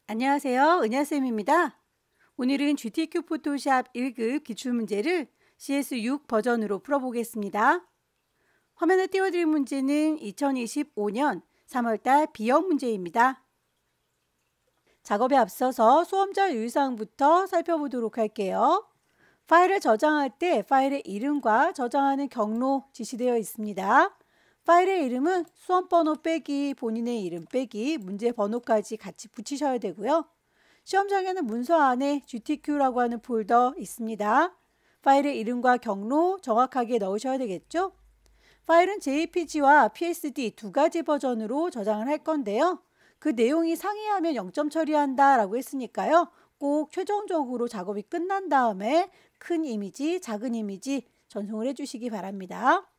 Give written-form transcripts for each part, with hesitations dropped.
안녕하세요. 은하쌤입니다. 오늘은 GTQ 포토샵 1급 기출문제를 CS6 버전으로 풀어보겠습니다. 화면에 띄워드린 문제는 2025년 3월달 B형 문제입니다. 작업에 앞서서 수험자 유의사항부터 살펴보도록 할게요. 파일을 저장할 때 파일의 이름과 저장하는 경로 지시되어 있습니다. 파일의 이름은 수험번호 빼기 본인의 이름 빼기 문제 번호까지 같이 붙이셔야 되고요. 시험장에는 문서 안에 GTQ라고 하는 폴더 있습니다. 파일의 이름과 경로 정확하게 넣으셔야 되겠죠? 파일은 JPG와 PSD 두 가지 버전으로 저장을 할 건데요. 그 내용이 상이하면 0점 처리한다 라고 했으니까요. 꼭 최종적으로 작업이 끝난 다음에 큰 이미지, 작은 이미지 전송을 해주시기 바랍니다.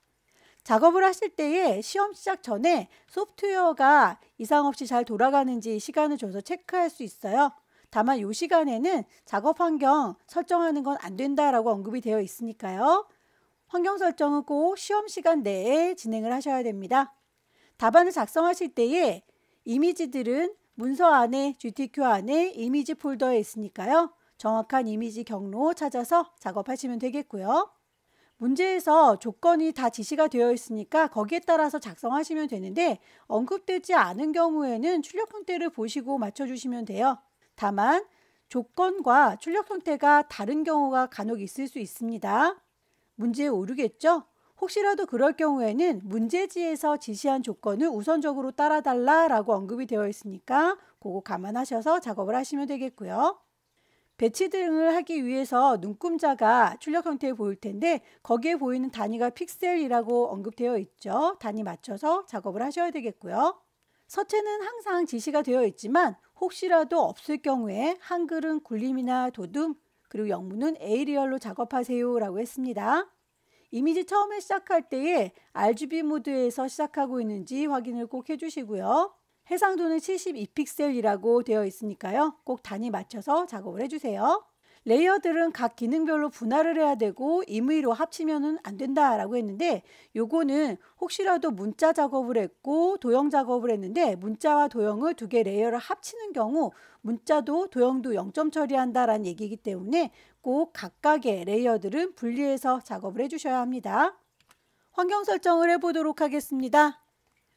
작업을 하실 때에 시험 시작 전에 소프트웨어가 이상 없이 잘 돌아가는지 시간을 줘서 체크할 수 있어요. 다만 이 시간에는 작업 환경 설정하는 건 안 된다라고 언급이 되어 있으니까요. 환경 설정은 꼭 시험 시간 내에 진행을 하셔야 됩니다. 답안을 작성하실 때에 이미지들은 문서 안에 GTQ 안에 이미지 폴더에 있으니까요. 정확한 이미지 경로 찾아서 작업하시면 되겠고요. 문제에서 조건이 다 지시가 되어 있으니까 거기에 따라서 작성하시면 되는데 언급되지 않은 경우에는 출력 형태를 보시고 맞춰주시면 돼요. 다만 조건과 출력 형태가 다른 경우가 간혹 있을 수 있습니다. 문제에 오르겠죠? 혹시라도 그럴 경우에는 문제지에서 지시한 조건을 우선적으로 따라달라 라고 언급이 되어 있으니까 그거 감안하셔서 작업을 하시면 되겠고요. 배치 등을 하기 위해서 눈금자가 출력 형태에 보일 텐데 거기에 보이는 단위가 픽셀이라고 언급되어 있죠. 단위 맞춰서 작업을 하셔야 되겠고요. 서체는 항상 지시가 되어 있지만 혹시라도 없을 경우에 한글은 굴림이나 도둠 그리고 영문은 에이리얼로 작업하세요 라고 했습니다. 이미지 처음에 시작할 때에 RGB 모드에서 시작하고 있는지 확인을 꼭 해주시고요. 해상도는 72픽셀이라고 되어 있으니까요. 꼭 단위 맞춰서 작업을 해주세요. 레이어들은 각 기능별로 분할을 해야 되고 임의로 합치면 안 된다라고 했는데 요거는 혹시라도 문자 작업을 했고 도형 작업을 했는데 문자와 도형을 두 개 레이어를 합치는 경우 문자도 도형도 0점 처리한다라는 얘기이기 때문에 꼭 각각의 레이어들은 분리해서 작업을 해주셔야 합니다. 환경 설정을 해보도록 하겠습니다.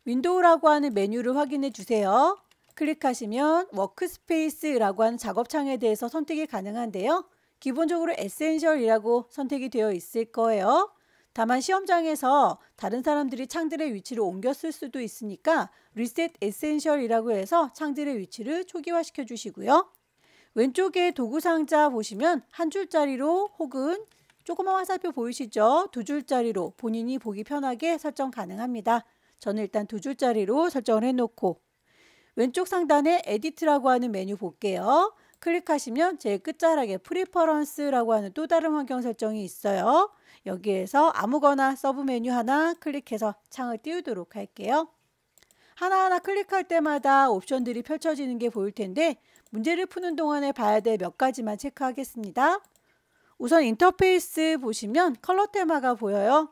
윈도우라고 하는 메뉴를 확인해 주세요. 클릭하시면 워크스페이스라고 하는 작업창에 대해서 선택이 가능한데요. 기본적으로 에센셜이라고 선택이 되어 있을 거예요. 다만 시험장에서 다른 사람들이 창들의 위치를 옮겨 쓸 수도 있으니까 리셋 에센셜이라고 해서 창들의 위치를 초기화시켜 주시고요. 왼쪽에 도구 상자 보시면 한 줄짜리로 혹은 조그만 화살표 보이시죠? 두 줄짜리로 본인이 보기 편하게 설정 가능합니다. 저는 일단 두 줄짜리로 설정을 해놓고 왼쪽 상단에 에디트라고 하는 메뉴 볼게요. 클릭하시면 제일 끝자락에 프리퍼런스라고 하는 또 다른 환경 설정이 있어요. 여기에서 아무거나 서브 메뉴 하나 클릭해서 창을 띄우도록 할게요. 하나하나 클릭할 때마다 옵션들이 펼쳐지는 게 보일 텐데 문제를 푸는 동안에 봐야 될 몇 가지만 체크하겠습니다. 우선 인터페이스 보시면 컬러 테마가 보여요.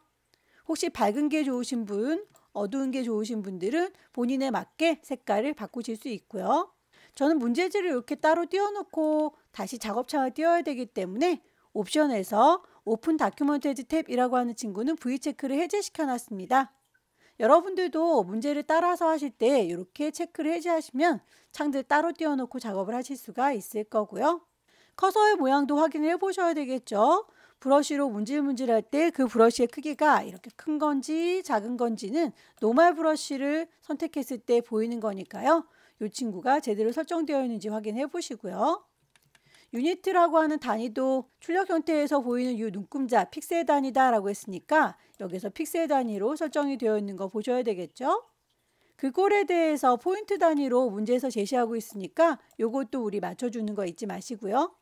혹시 밝은 게 좋으신 분, 어두운 게 좋으신 분들은 본인에 맞게 색깔을 바꾸실 수 있고요. 저는 문제지를 이렇게 따로 띄워놓고 다시 작업창을 띄워야 되기 때문에 옵션에서 오픈 다큐멘터리즈 탭이라고 하는 친구는 V체크를 해제시켜 놨습니다. 여러분들도 문제를 따라서 하실 때 이렇게 체크를 해제하시면 창들 따로 띄워놓고 작업을 하실 수가 있을 거고요. 커서의 모양도 확인을 해보셔야 되겠죠. 브러쉬로 문질문질할 때 그 브러쉬의 크기가 이렇게 큰 건지 작은 건지는 노멀 브러쉬를 선택했을 때 보이는 거니까요. 이 친구가 제대로 설정되어 있는지 확인해 보시고요. 유니트라고 하는 단위도 출력 형태에서 보이는 이 눈금자 픽셀 단위다 라고 했으니까 여기서 픽셀 단위로 설정이 되어 있는 거 보셔야 되겠죠. 글꼴에 대해서 포인트 단위로 문제에서 제시하고 있으니까 이것도 우리 맞춰주는 거 잊지 마시고요.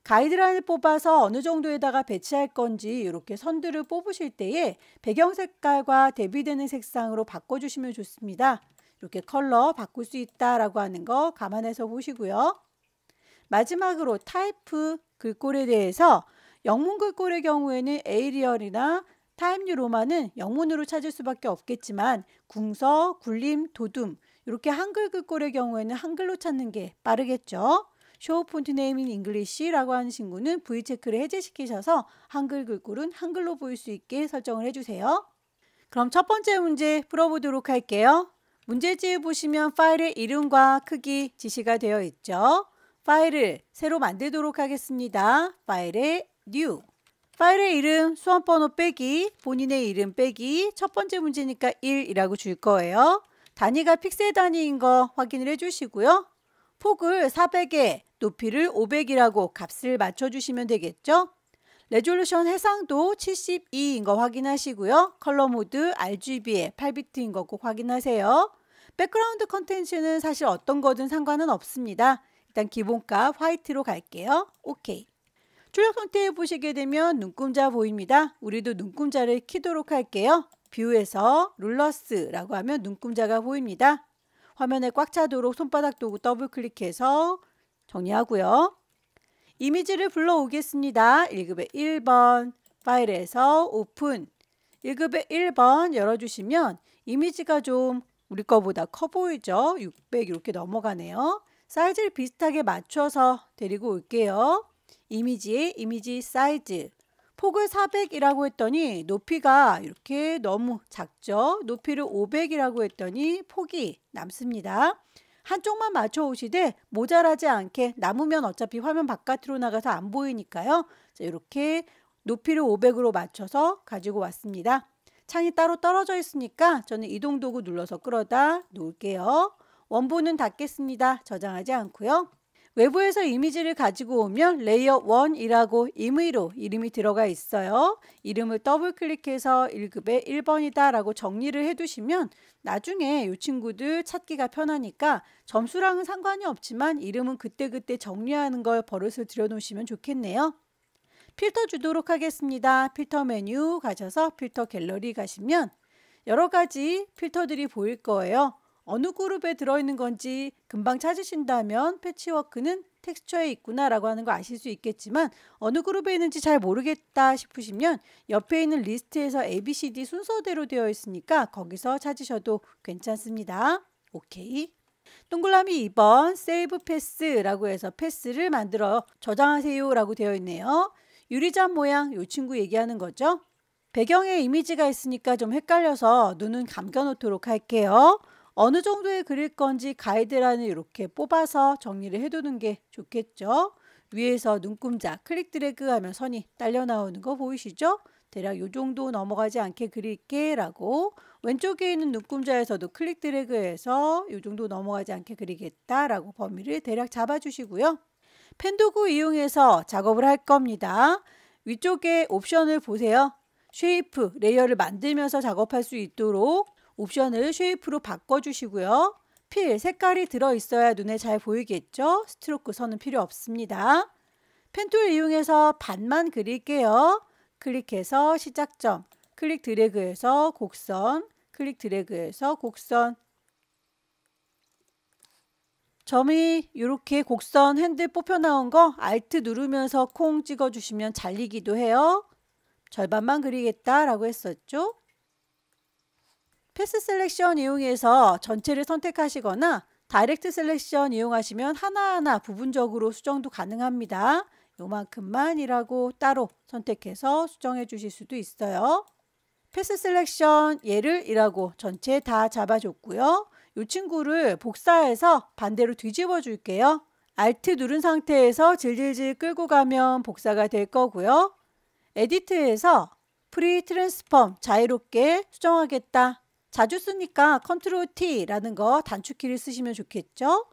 가이드라인을 뽑아서 어느 정도에다가 배치할 건지 이렇게 선들을 뽑으실 때에 배경 색깔과 대비되는 색상으로 바꿔주시면 좋습니다. 이렇게 컬러 바꿀 수 있다라고 하는 거 감안해서 보시고요. 마지막으로 타입 글꼴에 대해서 영문 글꼴의 경우에는 에이리얼이나 타임뉴로만은 영문으로 찾을 수밖에 없겠지만 궁서, 굴림, 도둠 이렇게 한글 글꼴의 경우에는 한글로 찾는 게 빠르겠죠. Show font name in English라고 하는 친구는 V 체크를 해제시키셔서 한글 글꼴은 한글로 보일 수 있게 설정을 해주세요. 그럼 첫 번째 문제 풀어보도록 할게요. 문제지에 보시면 파일의 이름과 크기 지시가 되어 있죠. 파일을 새로 만들도록 하겠습니다. 파일에 New. 파일의 이름 수험번호 빼기, 본인의 이름 빼기, 첫 번째 문제니까 1이라고 줄 거예요. 단위가 픽셀 단위인 거 확인을 해주시고요. 폭을 400에 높이를 500이라고 값을 맞춰주시면 되겠죠. 레졸루션 해상도 72인 거 확인하시고요. 컬러 모드 RGB에 8비트인 거 꼭 확인하세요. 백그라운드 컨텐츠는 사실 어떤 거든 상관은 없습니다. 일단 기본값 화이트로 갈게요. 오케이. 출력 상태에 보시게 되면 눈금자 보입니다. 우리도 눈금자를 키도록 할게요. 뷰에서 룰러스라고 하면 눈금자가 보입니다. 화면에 꽉 차도록 손바닥 도구 더블 클릭해서 정리하고요. 이미지를 불러오겠습니다. 1급의 1번 파일에서 오픈 1급의 1번 열어주시면 이미지가 좀 우리 거보다 커 보이죠? 600 이렇게 넘어가네요. 사이즈를 비슷하게 맞춰서 데리고 올게요. 이미지의 이미지 사이즈 폭을 400이라고 했더니 높이가 이렇게 너무 작죠. 높이를 500이라고 했더니 폭이 남습니다. 한쪽만 맞춰 오시되 모자라지 않게 남으면 어차피 화면 바깥으로 나가서 안 보이니까요. 자, 이렇게 높이를 500으로 맞춰서 가지고 왔습니다. 창이 따로 떨어져 있으니까 저는 이동 도구 눌러서 끌어다 놓을게요. 원본은 닫겠습니다. 저장하지 않고요. 외부에서 이미지를 가지고 오면 레이어 1이라고 임의로 이름이 들어가 있어요. 이름을 더블 클릭해서 1급의 1번이다 라고 정리를 해두시면 나중에 이 친구들 찾기가 편하니까 점수랑은 상관이 없지만 이름은 그때그때 정리하는 걸 버릇을 들여놓으시면 좋겠네요. 필터 주도록 하겠습니다. 필터 메뉴 가셔서 필터 갤러리 가시면 여러 가지 필터들이 보일 거예요. 어느 그룹에 들어있는 건지 금방 찾으신다면 패치워크는 텍스처에 있구나 라고 하는 거 아실 수 있겠지만 어느 그룹에 있는지 잘 모르겠다 싶으시면 옆에 있는 리스트에서 ABCD 순서대로 되어 있으니까 거기서 찾으셔도 괜찮습니다. 오케이. 동그라미 2번 세이브 패스라고 해서 패스를 만들어 저장하세요 라고 되어 있네요. 유리잔 모양 이 친구 얘기하는 거죠. 배경에 이미지가 있으니까 좀 헷갈려서 눈은 감겨 놓도록 할게요. 어느 정도에 그릴 건지 가이드란을 이렇게 뽑아서 정리를 해두는 게 좋겠죠. 위에서 눈금자 클릭 드래그 하면 선이 딸려 나오는 거 보이시죠? 대략 이 정도 넘어가지 않게 그릴게 라고 왼쪽에 있는 눈금자에서도 클릭 드래그해서 이 정도 넘어가지 않게 그리겠다 라고 범위를 대략 잡아주시고요. 펜 도구 이용해서 작업을 할 겁니다. 위쪽에 옵션을 보세요. 쉐이프, 레이어를 만들면서 작업할 수 있도록 옵션을 쉐이프로 바꿔주시고요. 필, 색깔이 들어있어야 눈에 잘 보이겠죠? 스트로크 선은 필요 없습니다. 펜툴 이용해서 반만 그릴게요. 클릭해서 시작점, 클릭 드래그해서 곡선, 클릭 드래그해서 곡선. 점이 이렇게 곡선 핸들 뽑혀 나온 거 Alt 누르면서 콩 찍어주시면 잘리기도 해요. 절반만 그리겠다라고 했었죠. 패스 셀렉션 이용해서 전체를 선택하시거나 다이렉트 셀렉션 이용하시면 하나하나 부분적으로 수정도 가능합니다. 요만큼만이라고 따로 선택해서 수정해 주실 수도 있어요. 패스 셀렉션 얘를 이라고 전체 다 잡아줬고요. 이 친구를 복사해서 반대로 뒤집어 줄게요. Alt 누른 상태에서 질질질 끌고 가면 복사가 될 거고요. 에디트에서 프리 트랜스폼 자유롭게 수정하겠다. 자주 쓰니까 컨트롤 T라는 거 단축키를 쓰시면 좋겠죠.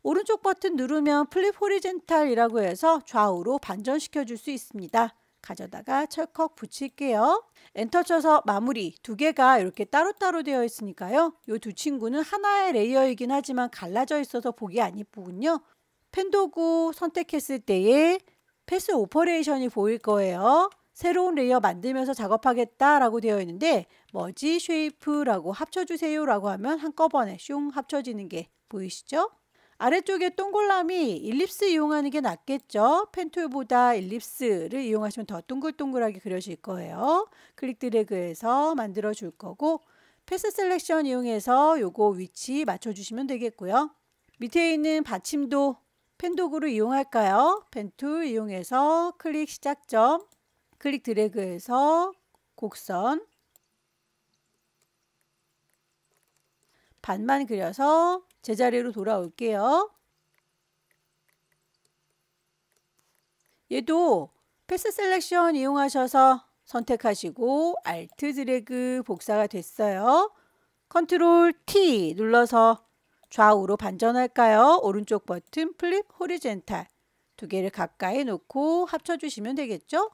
오른쪽 버튼 누르면 플립 호리젠탈이라고 해서 좌우로 반전시켜 줄 수 있습니다. 가져다가 철컥 붙일게요. 엔터 쳐서 마무리. 두 개가 이렇게 따로따로 되어 있으니까요. 이 두 친구는 하나의 레이어이긴 하지만 갈라져 있어서 보기 안 이쁘군요. 펜 도구 선택했을 때에 패스 오퍼레이션이 보일 거예요. 새로운 레이어 만들면서 작업하겠다라고 되어 있는데 머지 쉐이프라고 합쳐주세요 라고 하면 한꺼번에 슝 합쳐지는 게 보이시죠? 아래쪽에 동그라미 일립스 이용하는 게 낫겠죠. 펜툴보다 일립스를 이용하시면 더 동글동글하게 그려질 거예요. 클릭 드래그해서 만들어 줄 거고 패스 셀렉션 이용해서 요거 위치 맞춰주시면 되겠고요. 밑에 있는 받침도 펜 도구를 이용할까요? 펜 툴 이용해서 클릭 시작점, 클릭 드래그해서 곡선 반만 그려서 제자리로 돌아올게요. 얘도 패스 셀렉션 이용하셔서 선택하시고 Alt 드래그 복사가 됐어요. 컨트롤 T 눌러서 좌우로 반전할까요? 오른쪽 버튼 플립 호리젠탈 두 개를 가까이 놓고 합쳐주시면 되겠죠?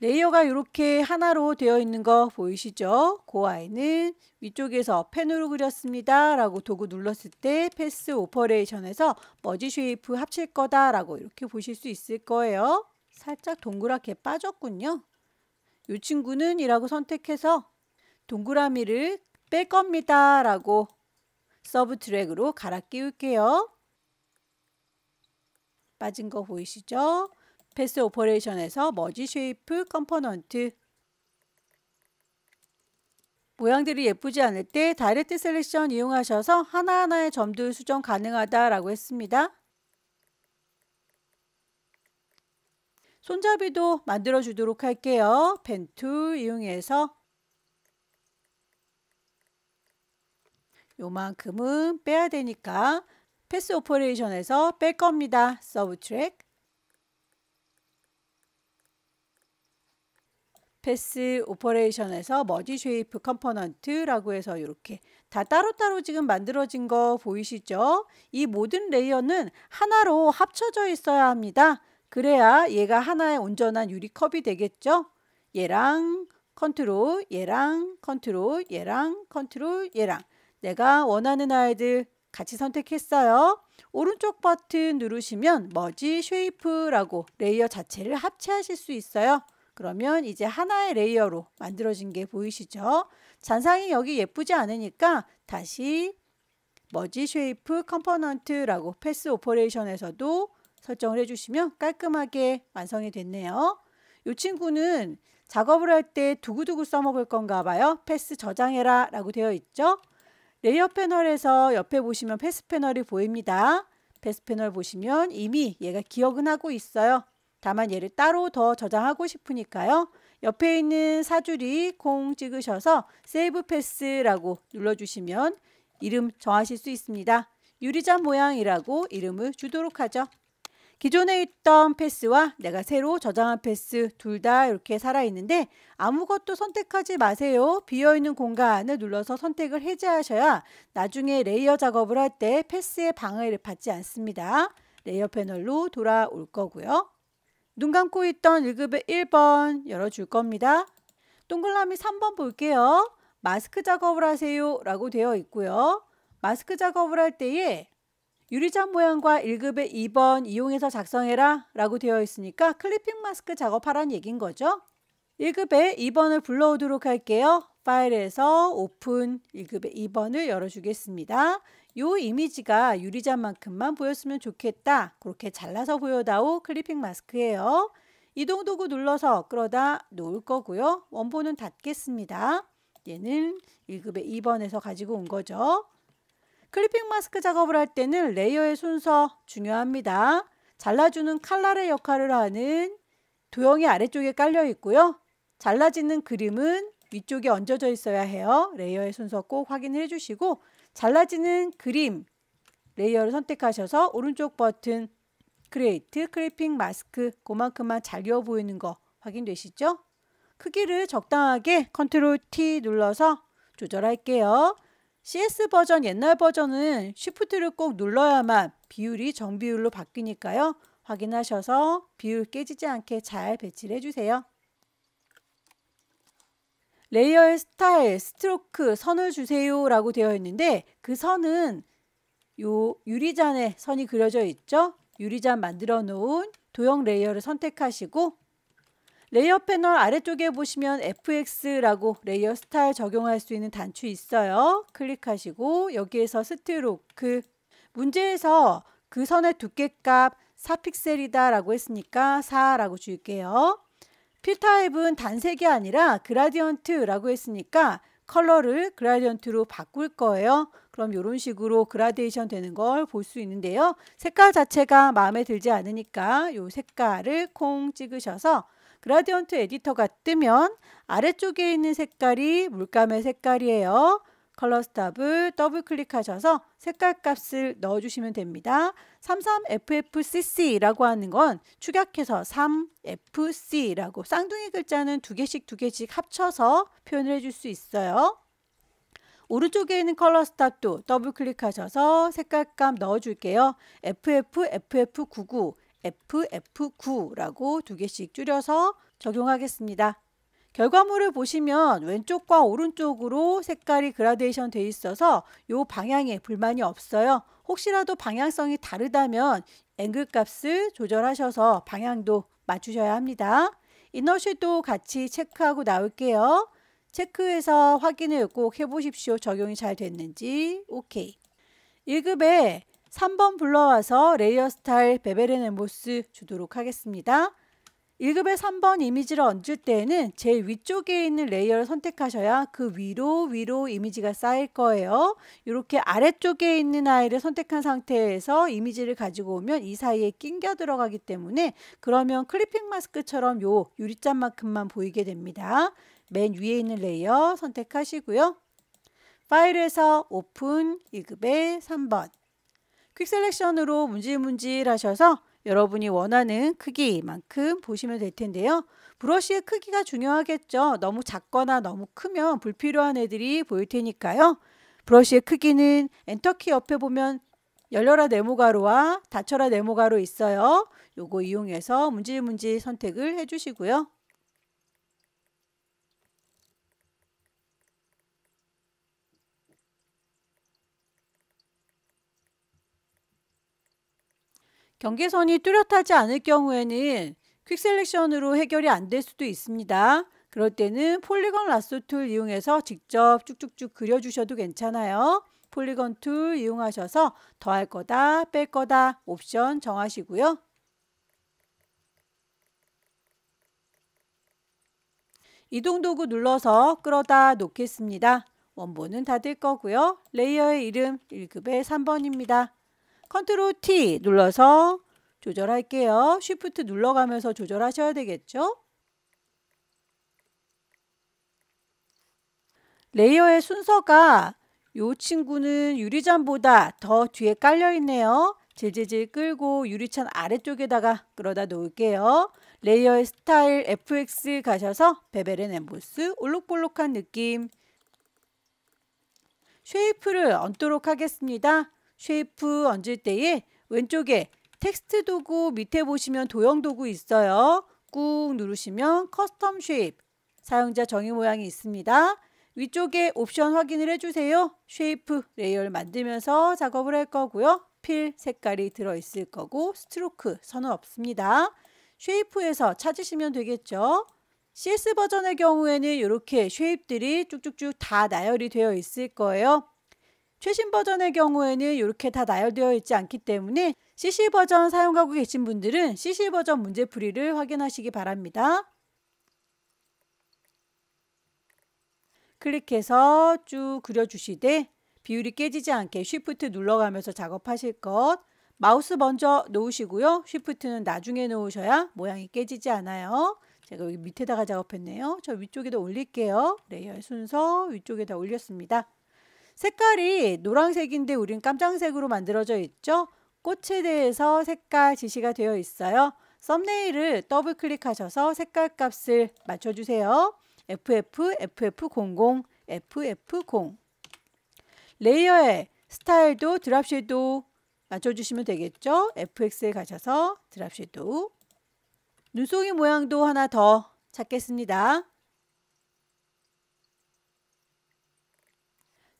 레이어가 이렇게 하나로 되어 있는 거 보이시죠? 그 아이는 위쪽에서 펜으로 그렸습니다 라고 도구 눌렀을 때 패스 오퍼레이션에서 머지 쉐이프 합칠 거다 라고 이렇게 보실 수 있을 거예요. 살짝 동그랗게 빠졌군요. 이 친구는 이라고 선택해서 동그라미를 뺄 겁니다 라고 서브 트랙으로 갈아 끼울게요. 빠진 거 보이시죠? 패스 오퍼레이션에서 머지 쉐이프 컴포넌트 모양들이 예쁘지 않을 때 다이렉트 셀렉션 이용하셔서 하나하나의 점들 수정 가능하다라고 했습니다. 손잡이도 만들어 주도록 할게요. 펜 툴 이용해서 요만큼은 빼야 되니까 패스 오퍼레이션에서 뺄 겁니다. 서브 트랙 패스 오퍼레이션에서 머지 쉐이프 컴포넌트라고 해서 이렇게 다 따로따로 지금 만들어진 거 보이시죠? 이 모든 레이어는 하나로 합쳐져 있어야 합니다. 그래야 얘가 하나의 온전한 유리컵이 되겠죠? 얘랑 컨트롤, 얘랑 컨트롤, 얘랑 컨트롤, 얘랑 내가 원하는 아이들 같이 선택했어요. 오른쪽 버튼 누르시면 머지 쉐이프라고 레이어 자체를 합체하실 수 있어요. 그러면 이제 하나의 레이어로 만들어진 게 보이시죠? 잔상이 여기 예쁘지 않으니까 다시 머지 쉐이프 컴포넌트라고 패스 오퍼레이션에서도 설정을 해주시면 깔끔하게 완성이 됐네요. 이 친구는 작업을 할 때 두고두고 써먹을 건가 봐요. 패스 저장해라 라고 되어 있죠. 레이어 패널에서 옆에 보시면 패스 패널이 보입니다. 패스 패널 보시면 이미 얘가 기억은 하고 있어요. 다만 얘를 따로 더 저장하고 싶으니까요. 옆에 있는 사줄이 콩 찍으셔서 세이브 패스라고 눌러주시면 이름 정하실 수 있습니다. 유리잔 모양이라고 이름을 주도록 하죠. 기존에 있던 패스와 내가 새로 저장한 패스 둘 다 이렇게 살아있는데 아무것도 선택하지 마세요. 비어있는 공간을 눌러서 선택을 해제하셔야 나중에 레이어 작업을 할 때 패스의 방해를 받지 않습니다. 레이어 패널로 돌아올 거고요. 눈 감고 있던 1급의 1번 열어줄 겁니다. 동그라미 3번 볼게요. 마스크 작업을 하세요 라고 되어 있고요. 마스크 작업을 할 때에 유리잔 모양과 1급의 2번 이용해서 작성해라 라고 되어 있으니까 클리핑 마스크 작업하라는 얘기인 거죠. 1급의 2번을 불러오도록 할게요. 파일에서 오픈 1급의 2번을 열어주겠습니다. 요 이미지가 유리잔만큼만 보였으면 좋겠다. 그렇게 잘라서 보여다오 클리핑 마스크예요. 이동 도구 눌러서 끌어다 놓을 거고요. 원본은 닫겠습니다. 얘는 1급의 2번에서 가지고 온 거죠. 클리핑 마스크 작업을 할 때는 레이어의 순서 중요합니다. 잘라주는 칼날의 역할을 하는 도형이 아래쪽에 깔려 있고요. 잘라지는 그림은 위쪽에 얹어져 있어야 해요. 레이어의 순서 꼭 확인해 주시고 잘라지는 그림 레이어를 선택하셔서 오른쪽 버튼 크리에이트 클리핑 마스크 그만큼만 잘 그려 보이는 거 확인되시죠? 크기를 적당하게 컨트롤 T 눌러서 조절할게요. CS 버전 옛날 버전은 쉬프트를 꼭 눌러야만 비율이 정비율로 바뀌니까요. 확인하셔서 비율 깨지지 않게 잘 배치를 해주세요. 레이어의 스타일, 스트로크, 선을 주세요 라고 되어 있는데 그 선은 요 유리잔에 선이 그려져 있죠. 유리잔 만들어 놓은 도형 레이어를 선택하시고 레이어 패널 아래쪽에 보시면 FX라고 레이어 스타일 적용할 수 있는 단추 있어요. 클릭하시고 여기에서 스트로크, 문제에서 그 선의 두께값 4픽셀이다 라고 했으니까 4라고 줄게요. 필 타입은 단색이 아니라 그라디언트라고 했으니까 컬러를 그라디언트로 바꿀 거예요. 그럼 이런 식으로 그라데이션 되는 걸 볼 수 있는데요. 색깔 자체가 마음에 들지 않으니까 이 색깔을 콩 찍으셔서 그라디언트 에디터가 뜨면 아래쪽에 있는 색깔이 물감의 색깔이에요. 컬러 스탑을 더블 클릭하셔서 색깔 값을 넣어주시면 됩니다. 33FFCC라고 하는 건 축약해서 3FC라고 쌍둥이 글자는 두 개씩 합쳐서 표현을 해줄 수 있어요. 오른쪽에 있는 컬러 스탑도 더블 클릭하셔서 색깔값 넣어줄게요. FF, FF99, FF9라고 두 개씩 줄여서 적용하겠습니다. 결과물을 보시면 왼쪽과 오른쪽으로 색깔이 그라데이션 되어 있어서 이 방향에 불만이 없어요. 혹시라도 방향성이 다르다면 앵글 값을 조절하셔서 방향도 맞추셔야 합니다. 이너 섀도우 같이 체크하고 나올게요. 체크해서 확인을 꼭 해보십시오. 적용이 잘 됐는지. 오케이. 1급에 3번 불러와서 레이어 스타일 베벨 앤 엠보스 주도록 하겠습니다. 1급의 3번 이미지를 얹을 때에는 제일 위쪽에 있는 레이어를 선택하셔야 그 위로 이미지가 쌓일 거예요. 이렇게 아래쪽에 있는 아이를 선택한 상태에서 이미지를 가지고 오면 이 사이에 낑겨 들어가기 때문에 그러면 클리핑 마스크처럼 요 유리잔만큼만 보이게 됩니다. 맨 위에 있는 레이어 선택하시고요. 파일에서 오픈 1급의 3번 퀵 셀렉션으로 문질문질 하셔서 여러분이 원하는 크기만큼 보시면 될 텐데요. 브러쉬의 크기가 중요하겠죠. 너무 작거나 너무 크면 불필요한 애들이 보일 테니까요. 브러쉬의 크기는 엔터키 옆에 보면 열려라 네모 가루와 닫혀라 네모 가루 있어요. 요거 이용해서 문질문질 선택을 해주시고요. 경계선이 뚜렷하지 않을 경우에는 퀵 셀렉션으로 해결이 안 될 수도 있습니다. 그럴 때는 폴리건 라쏘 툴 이용해서 직접 쭉쭉쭉 그려주셔도 괜찮아요. 폴리건 툴 이용하셔서 더할 거다, 뺄 거다 옵션 정하시고요. 이동 도구 눌러서 끌어다 놓겠습니다. 원본은 닫을 거고요. 레이어의 이름 1급의 3번입니다. 컨트롤 T 눌러서 조절할게요. 쉬프트 눌러가면서 조절하셔야 되겠죠. 레이어의 순서가 이 친구는 유리잔보다 더 뒤에 깔려 있네요. 질질질 끌고 유리잔 아래쪽에다가 끌어다 놓을게요. 레이어의 스타일 FX 가셔서 베벨 앤 엠보스 올록볼록한 느낌. 쉐이프를 얹도록 하겠습니다. 쉐이프 얹을 때에 왼쪽에 텍스트 도구 밑에 보시면 도형 도구 있어요. 꾹 누르시면 커스텀 쉐이프 사용자 정의 모양이 있습니다. 위쪽에 옵션 확인을 해주세요. 쉐이프 레이어를 만들면서 작업을 할 거고요. 필 색깔이 들어있을 거고 스트로크 선은 없습니다. 쉐이프에서 찾으시면 되겠죠. CS 버전의 경우에는 이렇게 쉐입들이 쭉쭉쭉 다 나열이 되어 있을 거예요. 최신 버전의 경우에는 이렇게 다 나열되어 있지 않기 때문에 CC 버전 사용하고 계신 분들은 CC 버전 문제풀이를 확인하시기 바랍니다. 클릭해서 쭉 그려주시되 비율이 깨지지 않게 쉬프트 눌러가면서 작업하실 것. 마우스 먼저 놓으시고요. 쉬프트는 나중에 놓으셔야 모양이 깨지지 않아요. 제가 여기 밑에다가 작업했네요. 저 위쪽에다 올릴게요. 레이어의 순서 위쪽에다 올렸습니다. 색깔이 노란색인데 우린 깜장색으로 만들어져 있죠. 꽃에 대해서 색깔 지시가 되어 있어요. 썸네일을 더블 클릭하셔서 색깔 값을 맞춰주세요. FF, FF00, FF0. 레이어의 스타일도 드랍 섀도우 맞춰주시면 되겠죠. FX에 가셔서 드랍 섀도우. 눈송이 모양도 하나 더 찾겠습니다.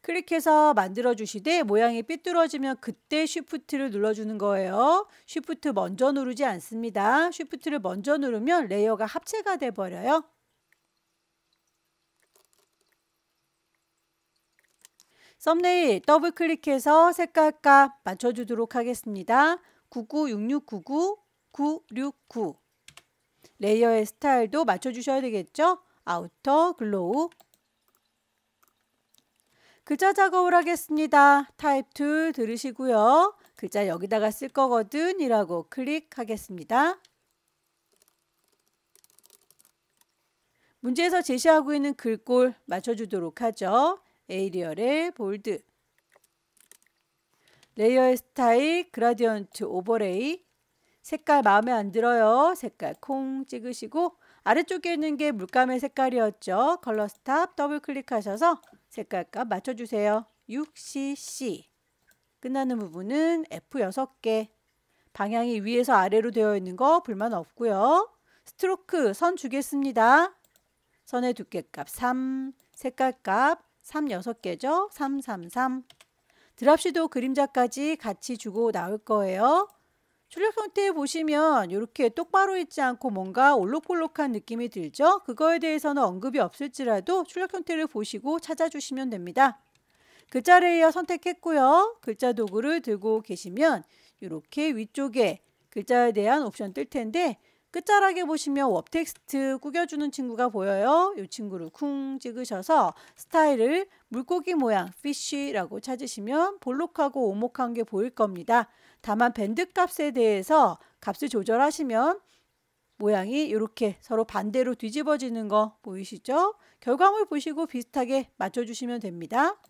클릭해서 만들어 주시되 모양이 삐뚤어지면 그때 쉬프트를 눌러주는 거예요. 쉬프트 먼저 누르지 않습니다. 쉬프트를 먼저 누르면 레이어가 합체가 돼 버려요. 썸네일 더블 클릭해서 색깔값 맞춰주도록 하겠습니다. 996699 969 레이어의 스타일도 맞춰주셔야 되겠죠? 아우터 글로우 글자 작업을 하겠습니다. 타입 툴 들으시고요. 글자 여기다가 쓸 거거든 이라고 클릭하겠습니다. 문제에서 제시하고 있는 글꼴 맞춰주도록 하죠. 에이리얼의 볼드 레이어의 스타일 그라디언트 오버레이 색깔 마음에 안 들어요. 색깔 콩 찍으시고 아래쪽에 있는 게 물감의 색깔이었죠. 컬러 스탑 더블 클릭하셔서 색깔값 맞춰주세요. 6cc 끝나는 부분은 F 6개 방향이 위에서 아래로 되어 있는 거 불만 없고요. 스트로크 선 주겠습니다. 선의 두께값 3 색깔값 3 6개죠. 333 드랍시도 그림자까지 같이 주고 나올 거예요. 출력 형태 보시면 이렇게 똑바로 있지 않고 뭔가 올록볼록한 느낌이 들죠? 그거에 대해서는 언급이 없을지라도 출력 형태를 보시고 찾아주시면 됩니다. 글자 레이어 선택했고요. 글자 도구를 들고 계시면 이렇게 위쪽에 글자에 대한 옵션 뜰 텐데 끝자락에 보시면 웹 텍스트 꾸겨주는 친구가 보여요. 이 친구를 쿵 찍으셔서 스타일을 물고기 모양 피쉬라고 찾으시면 볼록하고 오목한 게 보일 겁니다. 다만 밴드 값에 대해서 값을 조절하시면 모양이 이렇게 서로 반대로 뒤집어지는 거 보이시죠? 결과물 보시고 비슷하게 맞춰주시면 됩니다.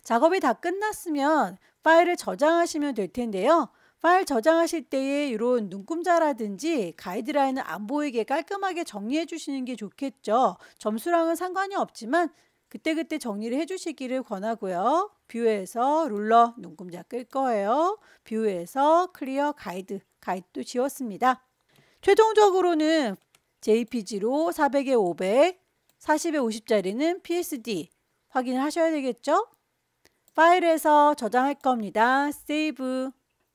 작업이 다 끝났으면 파일을 저장하시면 될 텐데요. 파일 저장하실 때에 이런 눈금자라든지 가이드라인을 안 보이게 깔끔하게 정리해 주시는 게 좋겠죠. 점수랑은 상관이 없지만 그때그때 정리를 해주시기를 권하고요. 뷰에서 룰러 눈금자 끌 거예요. 뷰에서 클리어 가이드도 지웠습니다. 최종적으로는 JPG로 400에 500, 40에 50짜리는 PSD 확인을 하셔야 되겠죠. 파일에서 저장할 겁니다. 세이브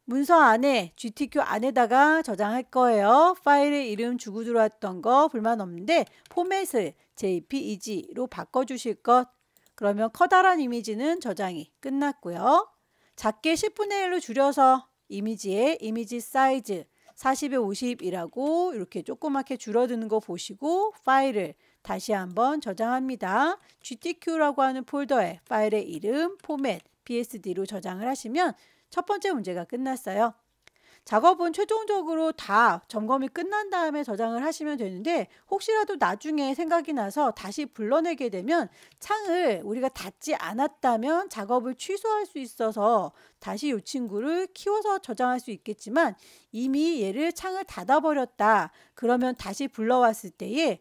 문서 안에 GTQ 안에다가 저장할 거예요. 파일의 이름 주고 들어왔던 거 불만 없는데 포맷을 JPEG로 바꿔주실 것. 그러면 커다란 이미지는 저장이 끝났고요. 작게 10분의 1로 줄여서 이미지의 이미지 사이즈 40에 50이라고 이렇게 조그맣게 줄어드는 거 보시고 파일을 다시 한번 저장합니다. GTQ라고 하는 폴더에 파일의 이름, 포맷, PSD로 저장을 하시면 첫 번째 문제가 끝났어요. 작업은 최종적으로 다 점검이 끝난 다음에 저장을 하시면 되는데 혹시라도 나중에 생각이 나서 다시 불러내게 되면 창을 우리가 닫지 않았다면 작업을 취소할 수 있어서 다시 이 친구를 키워서 저장할 수 있겠지만 이미 얘를 창을 닫아버렸다. 그러면 다시 불러왔을 때에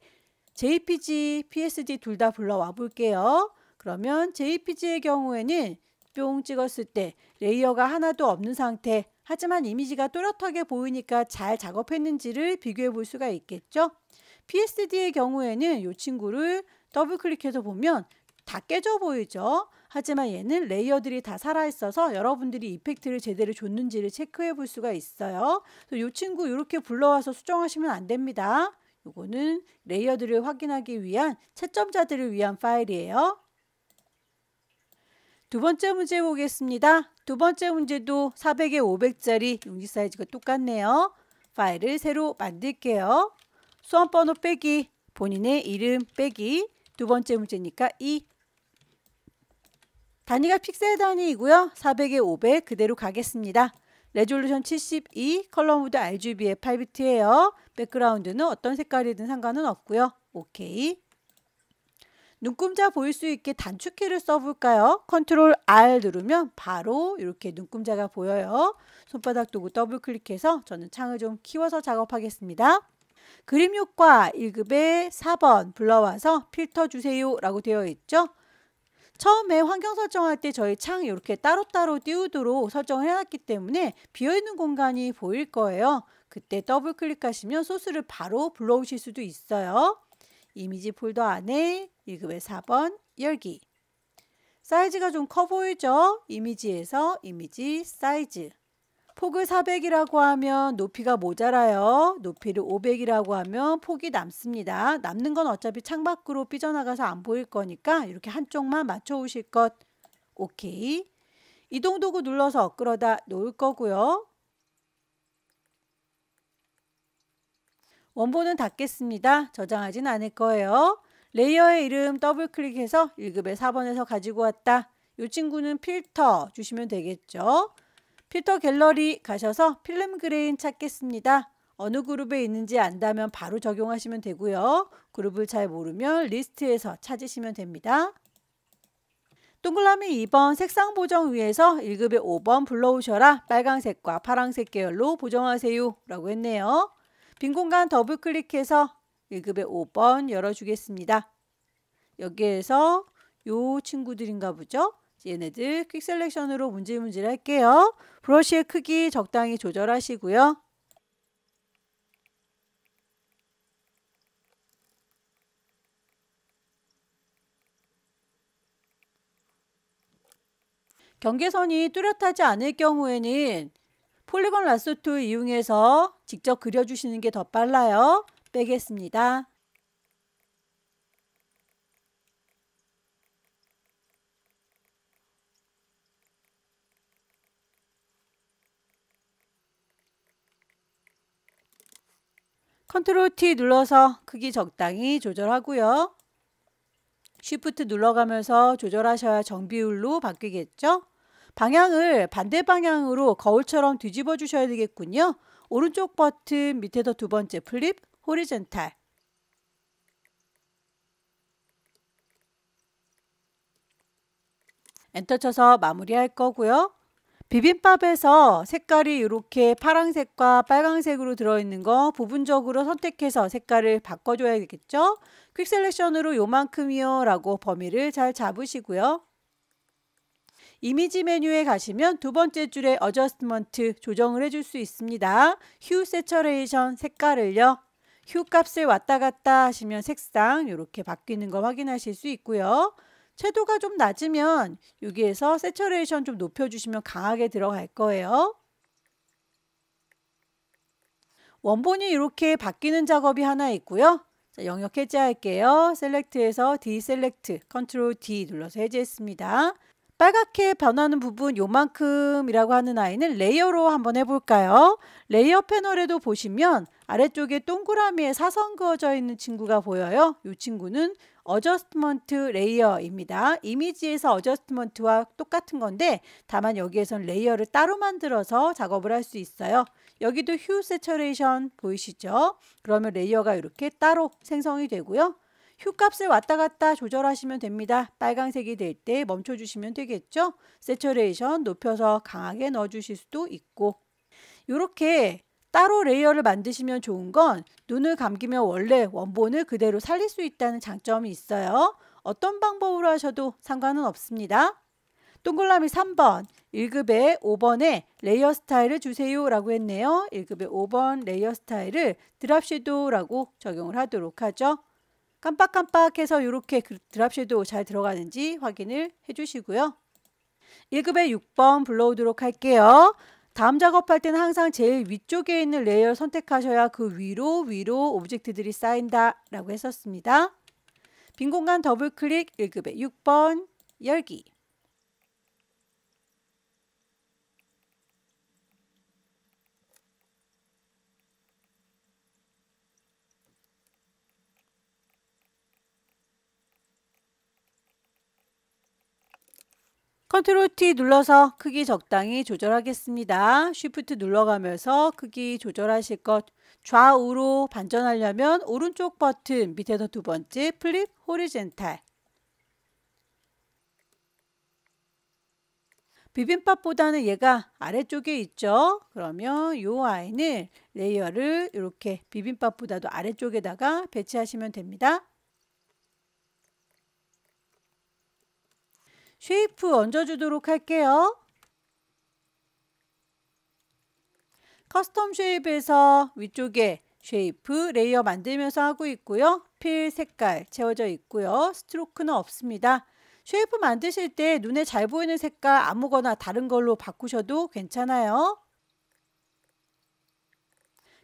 JPG, PSD 둘 다 불러와 볼게요. 그러면 JPG의 경우에는 뿅 찍었을 때 레이어가 하나도 없는 상태 하지만 이미지가 또렷하게 보이니까 잘 작업했는지를 비교해 볼 수가 있겠죠. PSD의 경우에는 이 친구를 더블 클릭해서 보면 다 깨져 보이죠. 하지만 얘는 레이어들이 다 살아있어서 여러분들이 이펙트를 제대로 줬는지를 체크해 볼 수가 있어요. 이 친구 이렇게 불러와서 수정하시면 안 됩니다. 이거는 레이어들을 확인하기 위한 채점자들을 위한 파일이에요. 두 번째 문제 보겠습니다. 두 번째 문제도 400에 500짜리 용지 사이즈가 똑같네요. 파일을 새로 만들게요. 수험번호 빼기, 본인의 이름 빼기, 두 번째 문제니까 2. 단위가 픽셀 단위이고요. 400에 500 그대로 가겠습니다. 레졸루션 72, 컬러 모드 RGB의 8비트예요. 백그라운드는 어떤 색깔이든 상관은 없고요. 오케이. 눈금자 보일 수 있게 단축키를 써볼까요? 컨트롤 R 누르면 바로 이렇게 눈금자가 보여요. 손바닥 도구 더블 클릭해서 저는 창을 좀 키워서 작업하겠습니다. 그림 효과 1급에 4번 불러와서 필터 주세요 라고 되어 있죠. 처음에 환경 설정할 때 저희 창 이렇게 따로따로 띄우도록 설정을 해놨기 때문에 비어있는 공간이 보일 거예요. 그때 더블 클릭하시면 소스를 바로 불러오실 수도 있어요. 이미지 폴더 안에 1급의 4번 열기 사이즈가 좀 커 보이죠? 이미지에서 이미지 사이즈. 폭을 400이라고 하면 높이가 모자라요. 높이를 500이라고 하면 폭이 남습니다. 남는 건 어차피 창밖으로 삐져나가서 안 보일 거니까 이렇게 한쪽만 맞춰 오실 것. 오케이. 이동 도구 눌러서 끌어다 놓을 거고요. 원본은 닫겠습니다. 저장하진 않을 거예요. 레이어의 이름 더블 클릭해서 1급의 4번에서 가지고 왔다. 이 친구는 필터 주시면 되겠죠. 필터 갤러리 가셔서 필름 그레인 찾겠습니다. 어느 그룹에 있는지 안다면 바로 적용하시면 되고요. 그룹을 잘 모르면 리스트에서 찾으시면 됩니다. 동그라미 2번 색상 보정 위에서 1급의 5번 불러오셔라. 빨강색과 파란색 계열로 보정하세요 라고 했네요. 빈 공간 더블 클릭해서 1급의 5번 열어주겠습니다. 여기에서 요 친구들인가 보죠? 얘네들 퀵 셀렉션으로 문질문질 할게요. 브러쉬의 크기 적당히 조절하시고요. 경계선이 뚜렷하지 않을 경우에는 폴리곤 라sso 툴 이용해서 직접 그려주시는 게 더 빨라요. 빼겠습니다. 컨트롤 T 눌러서 크기 적당히 조절하고요. 쉬프트 눌러가면서 조절하셔야 정비율로 바뀌겠죠? 방향을 반대 방향으로 거울처럼 뒤집어 주셔야 되겠군요. 오른쪽 버튼 밑에서 두 번째 플립, 호리젠탈. 엔터 쳐서 마무리할 거고요. 비빔밥에서 색깔이 이렇게 파란색과 빨강색으로 들어있는 거 부분적으로 선택해서 색깔을 바꿔줘야겠죠? 퀵 셀렉션으로 요만큼이요 라고 범위를 잘 잡으시고요. 이미지 메뉴에 가시면 두 번째 줄에 어저스트먼트 조정을 해줄 수 있습니다. 휴 세처레이션 색깔을요. 휴 값을 왔다 갔다 하시면 색상 이렇게 바뀌는 거 확인하실 수 있고요. 채도가 좀 낮으면 여기에서 세처레이션 좀 높여주시면 강하게 들어갈 거예요. 원본이 이렇게 바뀌는 작업이 하나 있고요. 자, 영역 해제할게요. 셀렉트에서 디셀렉트, 컨트롤 D 눌러서 해제했습니다. 빨갛게 변하는 부분 요만큼이라고 하는 아이는 레이어로 한번 해볼까요? 레이어 패널에도 보시면 아래쪽에 동그라미에 사선 그어져 있는 친구가 보여요. 이 친구는 어저스트먼트 레이어입니다. 이미지에서 어저스트먼트와 똑같은 건데 다만 여기에선 레이어를 따로 만들어서 작업을 할 수 있어요. 여기도 휴 세처레이션 보이시죠? 그러면 레이어가 이렇게 따로 생성이 되고요. 휴 값을 왔다 갔다 조절하시면 됩니다. 빨간색이 될 때 멈춰주시면 되겠죠? 세처레이션 높여서 강하게 넣어주실 수도 있고 이렇게 따로 레이어를 만드시면 좋은 건 눈을 감기면 원래 원본을 그대로 살릴 수 있다는 장점이 있어요. 어떤 방법으로 하셔도 상관은 없습니다. 동그라미 3번 1급의 5번에 레이어 스타일을 주세요 라고 했네요. 1급의 5번 레이어 스타일을 드랍 섀도우라고 적용을 하도록 하죠. 깜빡깜빡해서 이렇게 드랍 섀도우 잘 들어가는지 확인을 해주시고요. 1급의 6번 불러오도록 할게요. 다음 작업할 때는 항상 제일 위쪽에 있는 레이어를 선택하셔야 그 위로 오브젝트들이 쌓인다 라고 했었습니다. 빈 공간 더블 클릭 1급의 6번 열기. 컨트롤 T 눌러서 크기 적당히 조절하겠습니다. 쉬프트 눌러가면서 크기 조절하실 것. 좌우로 반전하려면 오른쪽 버튼 밑에서 두 번째 플립 호리젠탈. 비빔밥보다는 얘가 아래쪽에 있죠. 그러면 이 아이는 레이어를 이렇게 비빔밥보다도 아래쪽에다가 배치하시면 됩니다. 쉐이프 얹어주도록 할게요. 커스텀 쉐입에서 위쪽에 쉐이프 레이어 만들면서 하고 있고요. 필 색깔 채워져 있고요. 스트로크는 없습니다. 쉐이프 만드실 때 눈에 잘 보이는 색깔 아무거나 다른 걸로 바꾸셔도 괜찮아요.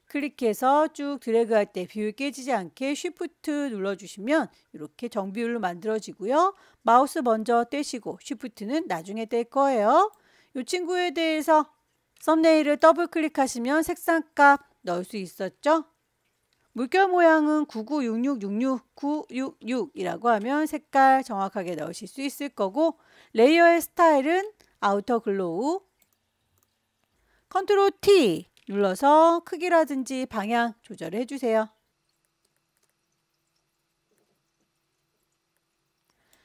클릭해서 쭉 드래그할 때 비율 깨지지 않게 쉬프트 눌러주시면 이렇게 정비율로 만들어지고요. 마우스 먼저 떼시고 쉬프트는 나중에 뗄 거예요. 이 친구에 대해서 썸네일을 더블 클릭하시면 색상값 넣을 수 있었죠. 물결 모양은 996666966이라고 하면 색깔 정확하게 넣으실 수 있을 거고, 레이어의 스타일은 아우터 글로우, 컨트롤 T 눌러서 크기라든지 방향 조절해 주세요.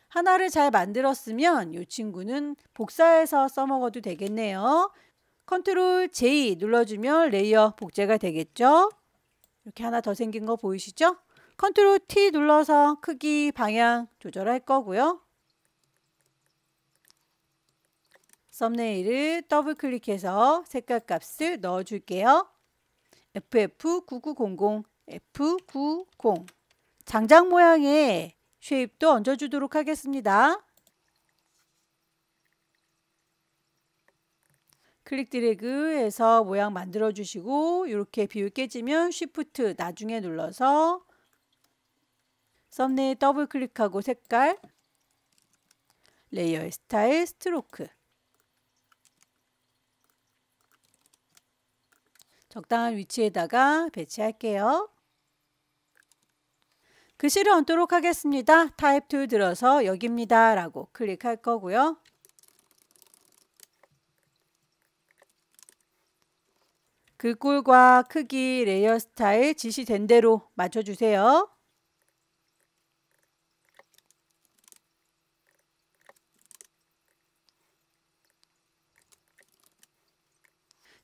하나를 잘 만들었으면 이 친구는 복사해서 써먹어도 되겠네요. 컨트롤 J 눌러주면 레이어 복제가 되겠죠. 이렇게 하나 더 생긴 거 보이시죠? 컨트롤 T 눌러서 크기, 방향 조절할 거고요. 썸네일을 더블 클릭해서 색깔 값을 넣어 줄게요. FF9900, F90. 장작 모양의 쉐입도 얹어 주도록 하겠습니다. 클릭 드래그 해서 모양 만들어 주시고, 이렇게 비율 깨지면 쉬프트 나중에 눌러서 썸네일 더블 클릭하고 색깔, 레이어의 스타일, 스트로크. 적당한 위치에다가 배치할게요. 글씨를 얹도록 하겠습니다. 타입 툴 들어서 여기입니다 라고 클릭할 거고요. 글꼴과 크기, 레이어 스타일 지시된 대로 맞춰주세요.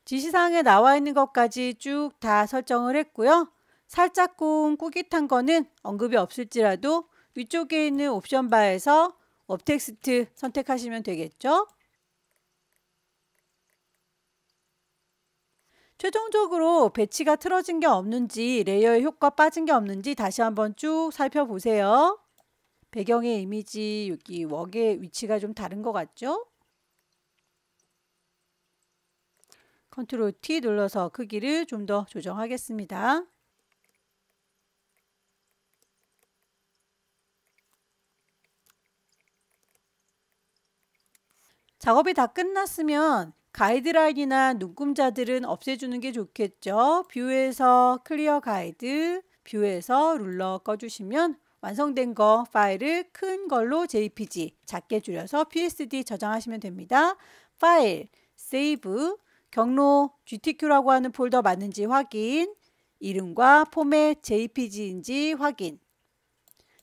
지시사항에 나와 있는 것까지 쭉 다 설정을 했고요. 살짝쿵 꾸깃한 거는 언급이 없을지라도 위쪽에 있는 옵션 바에서 업텍스트 선택하시면 되겠죠. 최종적으로 배치가 틀어진 게 없는지, 레이어의 효과 빠진 게 없는지 다시 한번 쭉 살펴보세요. 배경의 이미지, 여기 웍의 위치가 좀 다른 것 같죠? 컨트롤 T 눌러서 크기를 좀 더 조정하겠습니다. 작업이 다 끝났으면 가이드라인이나 눈금자들은 없애주는 게 좋겠죠. 뷰에서 클리어 가이드, 뷰에서 룰러 꺼주시면 완성된 거 파일을 큰 걸로 JPG, 작게 줄여서 PSD 저장하시면 됩니다. 파일, 세이브, 경로 GTQ라고 하는 폴더 맞는지 확인, 이름과 포맷 JPG인지 확인.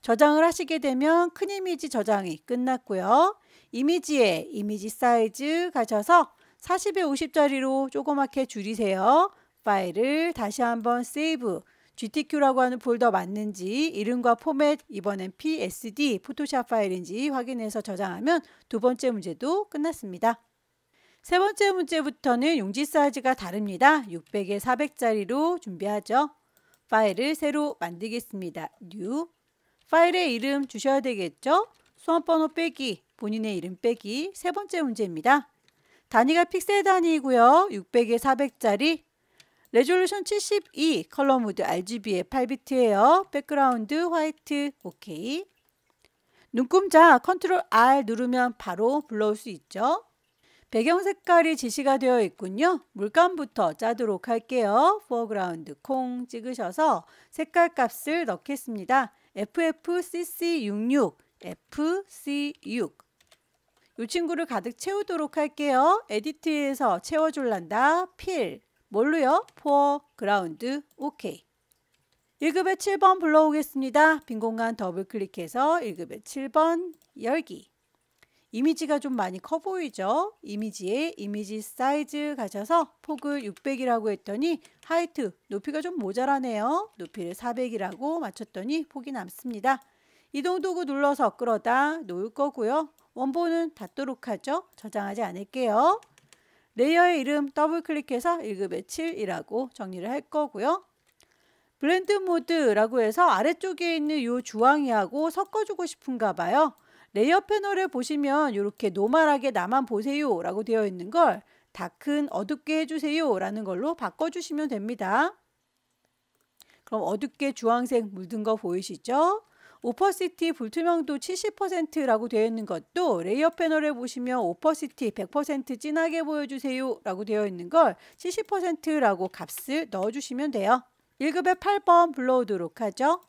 저장을 하시게 되면 큰 이미지 저장이 끝났고요. 이미지에 이미지 사이즈 가셔서 40에 50짜리로 조그맣게 줄이세요. 파일을 다시 한번 세이브, GTQ라고 하는 폴더 맞는지, 이름과 포맷, 이번엔 PSD, 포토샵 파일인지 확인해서 저장하면 두 번째 문제도 끝났습니다. 세 번째 문제부터는 용지 사이즈가 다릅니다. 600에 400짜리로 준비하죠. 파일을 새로 만들겠습니다. New. 파일의 이름 주셔야 되겠죠? 수험번호 빼기, 본인의 이름 빼기. 세 번째 문제입니다. 단위가 픽셀 단위이고요. 600에 400짜리. 레졸루션 72, 컬러 모드 RGB의 8비트예요. 백그라운드 화이트, 오케이. 눈금자 컨트롤 R 누르면 바로 불러올 수 있죠. 배경 색깔이 지시가 되어 있군요. 물감부터 짜도록 할게요. 포어그라운드 콩 찍으셔서 색깔 값을 넣겠습니다. FFCC66, FC6. 이 친구를 가득 채우도록 할게요. 에디트에서 채워줄란다. 필. 뭘로요? 포어그라운드, 오케이. 1급의 7번 불러오겠습니다. 빈 공간 더블 클릭해서 1급의 7번 열기. 이미지가 좀 많이 커 보이죠? 이미지에 이미지 사이즈 가셔서 폭을 600이라고 했더니 하이트, 높이가 좀 모자라네요. 높이를 400이라고 맞췄더니 폭이 남습니다. 이동도구 눌러서 끌어다 놓을 거고요. 원본은 닫도록 하죠. 저장하지 않을게요. 레이어의 이름 더블 클릭해서 1급의 7이라고 정리를 할 거고요. 블렌드 모드라고 해서 아래쪽에 있는 이 주황이하고 섞어주고 싶은가 봐요. 레이어 패널에 보시면 이렇게 노멀하게 나만 보세요 라고 되어 있는 걸 다큰 어둡게 해주세요 라는 걸로 바꿔주시면 됩니다. 그럼 어둡게 주황색 물든 거 보이시죠? 오퍼시티 불투명도 70%라고 되어 있는 것도 레이어 패널에 보시면 오퍼시티 100% 진하게 보여주세요 라고 되어 있는 걸 70%라고 값을 넣어주시면 돼요. 1급의 8번 불러오도록 하죠.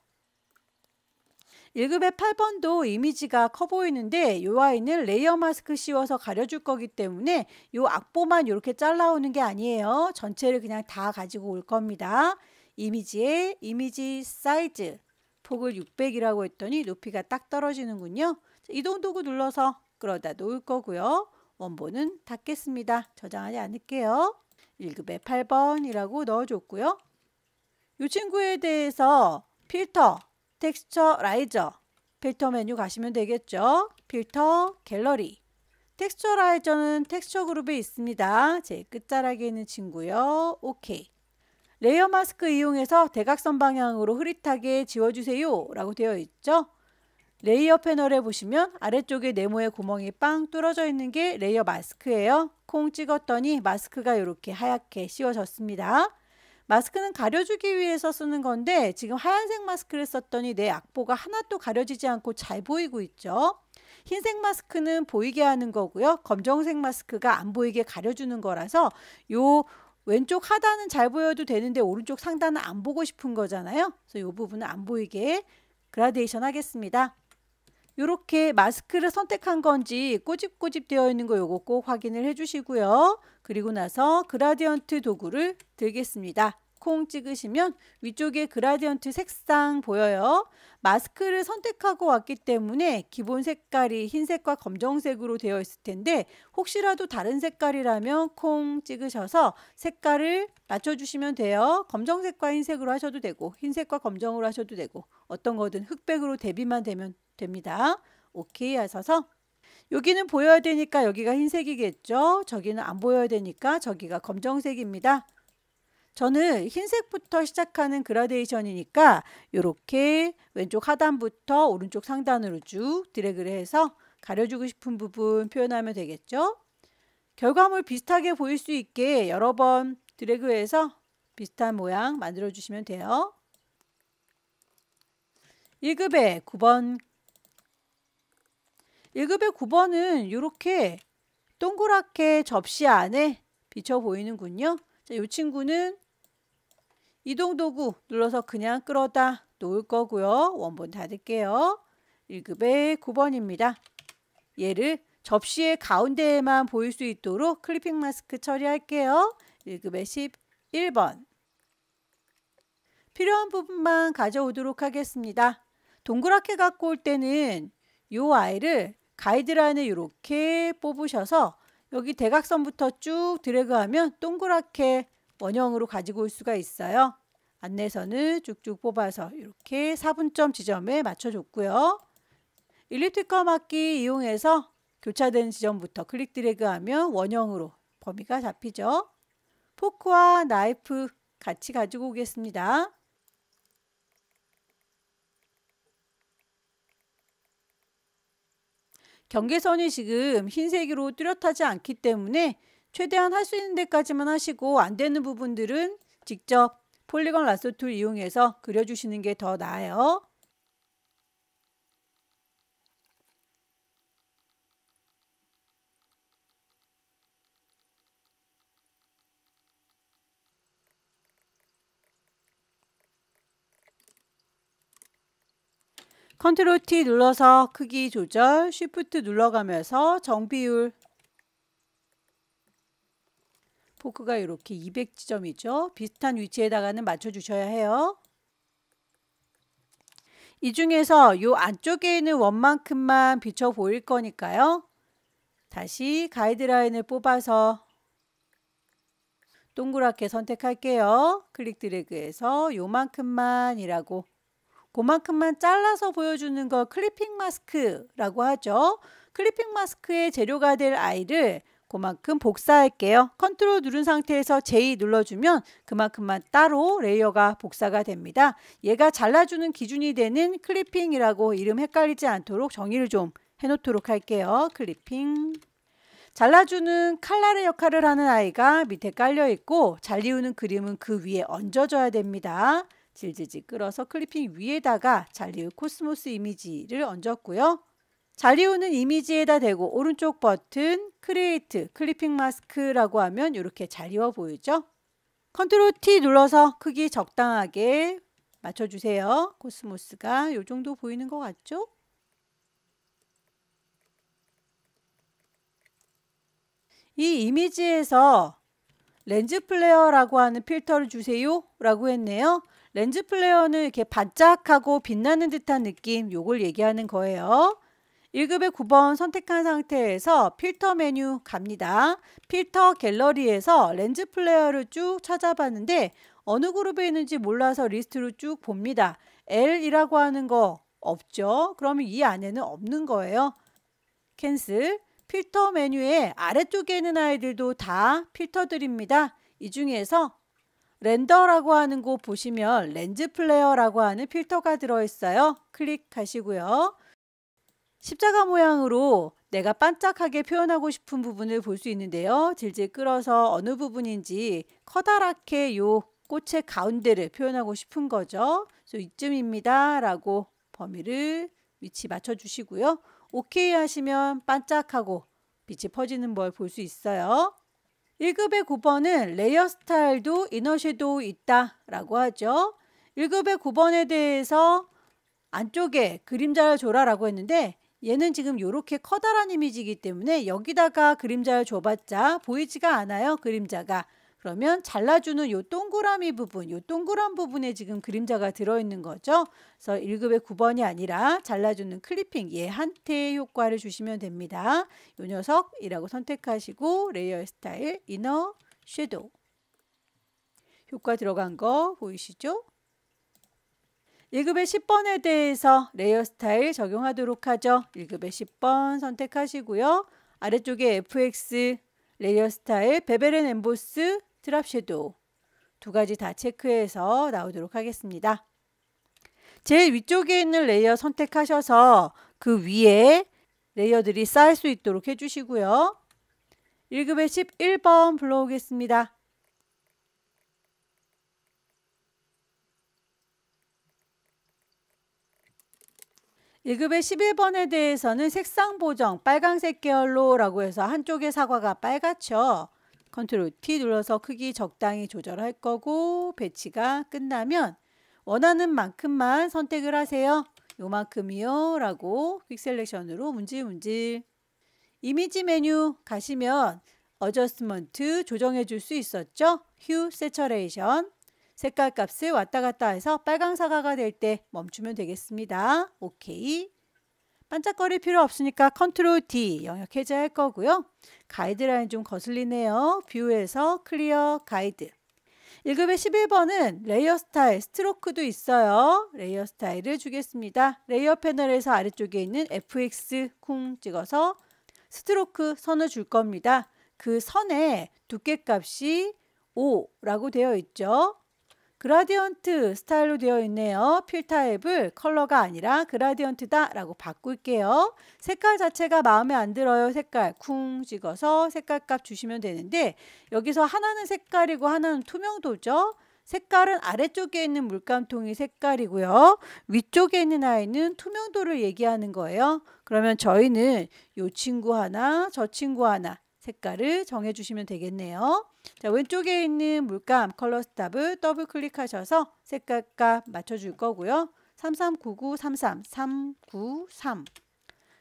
1급의 8번도 이미지가 커 보이는데 이 아이는 레이어 마스크 씌워서 가려줄 거기 때문에 이 악보만 이렇게 잘라오는 게 아니에요. 전체를 그냥 다 가지고 올 겁니다. 이미지에 이미지 사이즈 폭을 600이라고 했더니 높이가 딱 떨어지는군요. 이동 도구 눌러서 끌어다 놓을 거고요. 원본은 닫겠습니다. 저장하지 않을게요. 1급의 8번이라고 넣어줬고요. 이 친구에 대해서 필터, 텍스처라이저, 필터 메뉴 가시면 되겠죠. 필터, 갤러리. 텍스처라이저는 텍스처 그룹에 있습니다. 제일 끝자락에 있는 친구요. 오케이. 레이어 마스크 이용해서 대각선 방향으로 흐릿하게 지워주세요 라고 되어 있죠. 레이어 패널에 보시면 아래쪽에 네모의 구멍이 빵 뚫어져 있는 게 레이어 마스크예요. 콩 찍었더니 마스크가 이렇게 하얗게 씌워졌습니다. 마스크는 가려주기 위해서 쓰는 건데 지금 하얀색 마스크를 썼더니 내 악보가 하나도 가려지지 않고 잘 보이고 있죠. 흰색 마스크는 보이게 하는 거고요. 검정색 마스크가 안 보이게 가려주는 거라서 요 왼쪽 하단은 잘 보여도 되는데 오른쪽 상단은 안 보고 싶은 거잖아요. 그래서 이 부분은 안 보이게 그라데이션 하겠습니다. 이렇게 마스크를 선택한 건지 꼬집꼬집 되어 있는 거 요거 꼭 확인을 해 주시고요. 그리고 나서 그라디언트 도구를 들겠습니다. 콩 찍으시면 위쪽에 그라디언트 색상 보여요. 마스크를 선택하고 왔기 때문에 기본 색깔이 흰색과 검정색으로 되어 있을 텐데 혹시라도 다른 색깔이라면 콩 찍으셔서 색깔을 맞춰주시면 돼요. 검정색과 흰색으로 하셔도 되고 흰색과 검정으로 하셔도 되고 어떤 거든 흑백으로 대비만 되면 됩니다. 오케이 하셔서 여기는 보여야 되니까 여기가 흰색이겠죠. 저기는 안 보여야 되니까 저기가 검정색입니다. 저는 흰색부터 시작하는 그라데이션이니까 이렇게 왼쪽 하단부터 오른쪽 상단으로 쭉 드래그를 해서 가려주고 싶은 부분 표현하면 되겠죠. 결과물 비슷하게 보일 수 있게 여러 번 드래그해서 비슷한 모양 만들어 주시면 돼요. 1급의 9번 1급의 9번은 이렇게 동그랗게 접시 안에 비쳐 보이는군요. 자, 이 친구는 이동 도구 눌러서 그냥 끌어다 놓을 거고요. 원본 닫을게요. 1급의 9번입니다. 얘를 접시의 가운데에만 보일 수 있도록 클리핑 마스크 처리할게요. 1급의 11번. 필요한 부분만 가져오도록 하겠습니다. 동그랗게 갖고 올 때는 이 아이를 가이드라인을 이렇게 뽑으셔서 여기 대각선부터 쭉 드래그하면 동그랗게 원형으로 가지고 올 수가 있어요. 안내선을 쭉쭉 뽑아서 이렇게 4분점 지점에 맞춰줬고요. 일리프티컬 막기 이용해서 교차되는 지점부터 클릭 드래그하면 원형으로 범위가 잡히죠. 포크와 나이프 같이 가지고 오겠습니다. 경계선이 지금 흰색으로 뚜렷하지 않기 때문에 최대한 할 수 있는 데까지만 하시고 안 되는 부분들은 직접 폴리건 라소 툴 이용해서 그려주시는 게 더 나아요. 컨트롤 T 눌러서 크기 조절, 쉬프트 눌러가면서 정비율 포크가 이렇게 200지점이죠. 비슷한 위치에다가는 맞춰주셔야 해요. 이 중에서 이 안쪽에 있는 원만큼만 비춰 보일 거니까요. 다시 가이드라인을 뽑아서 동그랗게 선택할게요. 클릭 드래그해서 요만큼만이라고 그만큼만 잘라서 보여주는 거 클리핑 마스크라고 하죠. 클리핑 마스크의 재료가 될 아이를 그만큼 복사할게요. 컨트롤 누른 상태에서 J 눌러주면 그만큼만 따로 레이어가 복사가 됩니다. 얘가 잘라주는 기준이 되는 클리핑이라고 이름 헷갈리지 않도록 정의를 좀 해놓도록 할게요. 클리핑. 잘라주는 칼날의 역할을 하는 아이가 밑에 깔려 있고 잘리우는 그림은 그 위에 얹어줘야 됩니다. 질질질 끌어서 클리핑 위에다가 잘리우 코스모스 이미지를 얹었고요. 잘리우는 이미지에다 대고 오른쪽 버튼 크리에이트 클리핑 마스크라고 하면 이렇게 잘리워 보이죠? 컨트롤 T 눌러서 크기 적당하게 맞춰주세요. 코스모스가 이 정도 보이는 것 같죠? 이 이미지에서 렌즈 플레어라고 하는 필터를 주세요 라고 했네요. 렌즈 플레어는 이렇게 반짝하고 빛나는 듯한 느낌, 요걸 얘기하는 거예요. 1급의 9번 선택한 상태에서 필터 메뉴 갑니다. 필터 갤러리에서 렌즈 플레어를 쭉 찾아봤는데 어느 그룹에 있는지 몰라서 리스트로 쭉 봅니다. L이라고 하는 거 없죠? 그러면 이 안에는 없는 거예요. 캔슬. 필터 메뉴의 아래쪽에 있는 아이들도 다 필터들입니다. 이 중에서 렌더라고 하는 곳 보시면 렌즈 플레어라고 하는 필터가 들어있어요. 클릭하시고요. 십자가 모양으로 내가 반짝하게 표현하고 싶은 부분을 볼 수 있는데요. 질질 끌어서 어느 부분인지 커다랗게 요 꽃의 가운데를 표현하고 싶은 거죠. 그래서 이쯤입니다 라고 범위를 위치 맞춰 주시고요. OK 하시면 반짝하고 빛이 퍼지는 걸 볼 수 있어요. 1급의 9번은 레이어 스타일도 이너 섀도우 있다 라고 하죠. 1급의 9번에 대해서 안쪽에 그림자를 줘라 라고 했는데 얘는 지금 이렇게 커다란 이미지이기 때문에 여기다가 그림자를 줘봤자 보이지가 않아요. 그림자가. 그러면 잘라주는 요 동그라미 부분, 요 동그란 부분에 지금 그림자가 들어있는 거죠. 그래서 1급의 9번이 아니라 잘라주는 클리핑, 얘 한테의 효과를 주시면 됩니다. 요 녀석이라고 선택하시고 레이어 스타일, 이너 섀도우. 효과 들어간 거 보이시죠? 1급의 10번에 대해서 레이어 스타일 적용하도록 하죠. 1급의 10번 선택하시고요. 아래쪽에 FX, 레이어 스타일, 베벨 앤 엠보스, 드랍 섀도우 두 가지 다 체크해서 나오도록 하겠습니다. 제일 위쪽에 있는 레이어 선택하셔서 그 위에 레이어들이 쌓일 수 있도록 해주시고요. 1급의 11번 불러오겠습니다. 1급의 11번에 대해서는 색상 보정 빨강색 계열로 라고 해서 한쪽의 사과가 빨갛죠. 컨트롤 T 눌러서 크기 적당히 조절할 거고 배치가 끝나면 원하는 만큼만 선택을 하세요. 요만큼이요 라고 퀵 셀렉션으로 문질문질. 이미지 메뉴 가시면 어저스먼트 조정해 줄 수 있었죠. 휴 세처레이션 색깔 값을 왔다 갔다 해서 빨강 사과가 될 때 멈추면 되겠습니다. 오케이. 반짝거릴 필요 없으니까 컨트롤 D 영역 해제할 거고요. 가이드라인 좀 거슬리네요. 뷰에서 클리어 가이드. 1급의 11번은 레이어 스타일 스트로크도 있어요. 레이어 스타일을 주겠습니다. 레이어 패널에서 아래쪽에 있는 FX 쿵 찍어서 스트로크 선을 줄 겁니다. 그 선의 두께 값이 5라고 되어 있죠. 그라디언트 스타일로 되어 있네요. 필 타입을 컬러가 아니라 그라디언트다 라고 바꿀게요. 색깔 자체가 마음에 안 들어요. 색깔 쿵 찍어서 색깔 값 주시면 되는데 여기서 하나는 색깔이고 하나는 투명도죠. 색깔은 아래쪽에 있는 물감통이 색깔이고요. 위쪽에 있는 아이는 투명도를 얘기하는 거예요. 그러면 저희는 이 친구 하나, 저 친구 하나 색깔을 정해주시면 되겠네요. 자, 왼쪽에 있는 물감 컬러 스탑을 더블 클릭하셔서 색깔값 맞춰줄 거고요. 339933 393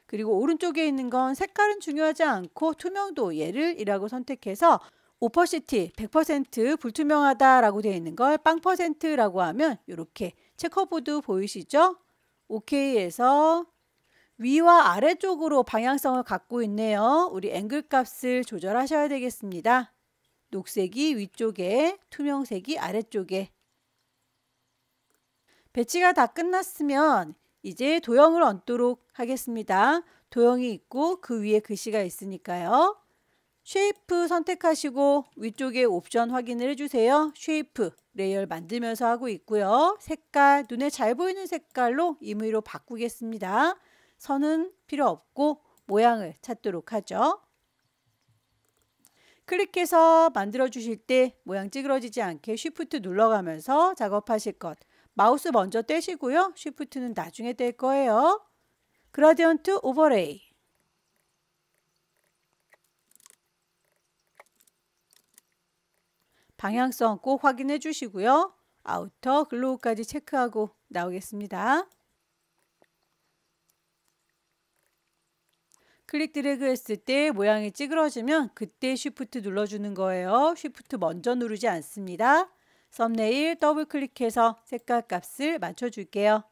그리고 오른쪽에 있는 건 색깔은 중요하지 않고 투명도 얘를 이라고 선택해서 오퍼시티 100% 불투명하다 라고 되어 있는 걸 빵 퍼센트라고 하면 이렇게 체커보드 보이시죠? OK에서 위와 아래쪽으로 방향성을 갖고 있네요. 우리 앵글 값을 조절하셔야 되겠습니다. 녹색이 위쪽에, 투명색이 아래쪽에. 배치가 다 끝났으면 이제 도형을 얹도록 하겠습니다. 도형이 있고 그 위에 글씨가 있으니까요. 쉐이프 선택하시고 위쪽에 옵션 확인을 해주세요. 쉐이프 레이어를 만들면서 하고 있고요. 색깔 눈에 잘 보이는 색깔로 임의로 바꾸겠습니다. 선은 필요 없고 모양을 찾도록 하죠. 클릭해서 만들어 주실 때 모양 찌그러지지 않게 Shift 눌러가면서 작업하실 것. 마우스 먼저 떼시고요. Shift는 나중에 뗄 거예요. 그라디언트 오버레이. 방향성 꼭 확인해 주시고요. 아우터 글로우까지 체크하고 나오겠습니다. 클릭 드래그 했을 때 모양이 찌그러지면 그때 Shift 눌러주는 거예요. Shift 먼저 누르지 않습니다. 썸네일 더블 클릭해서 색깔 값을 맞춰줄게요.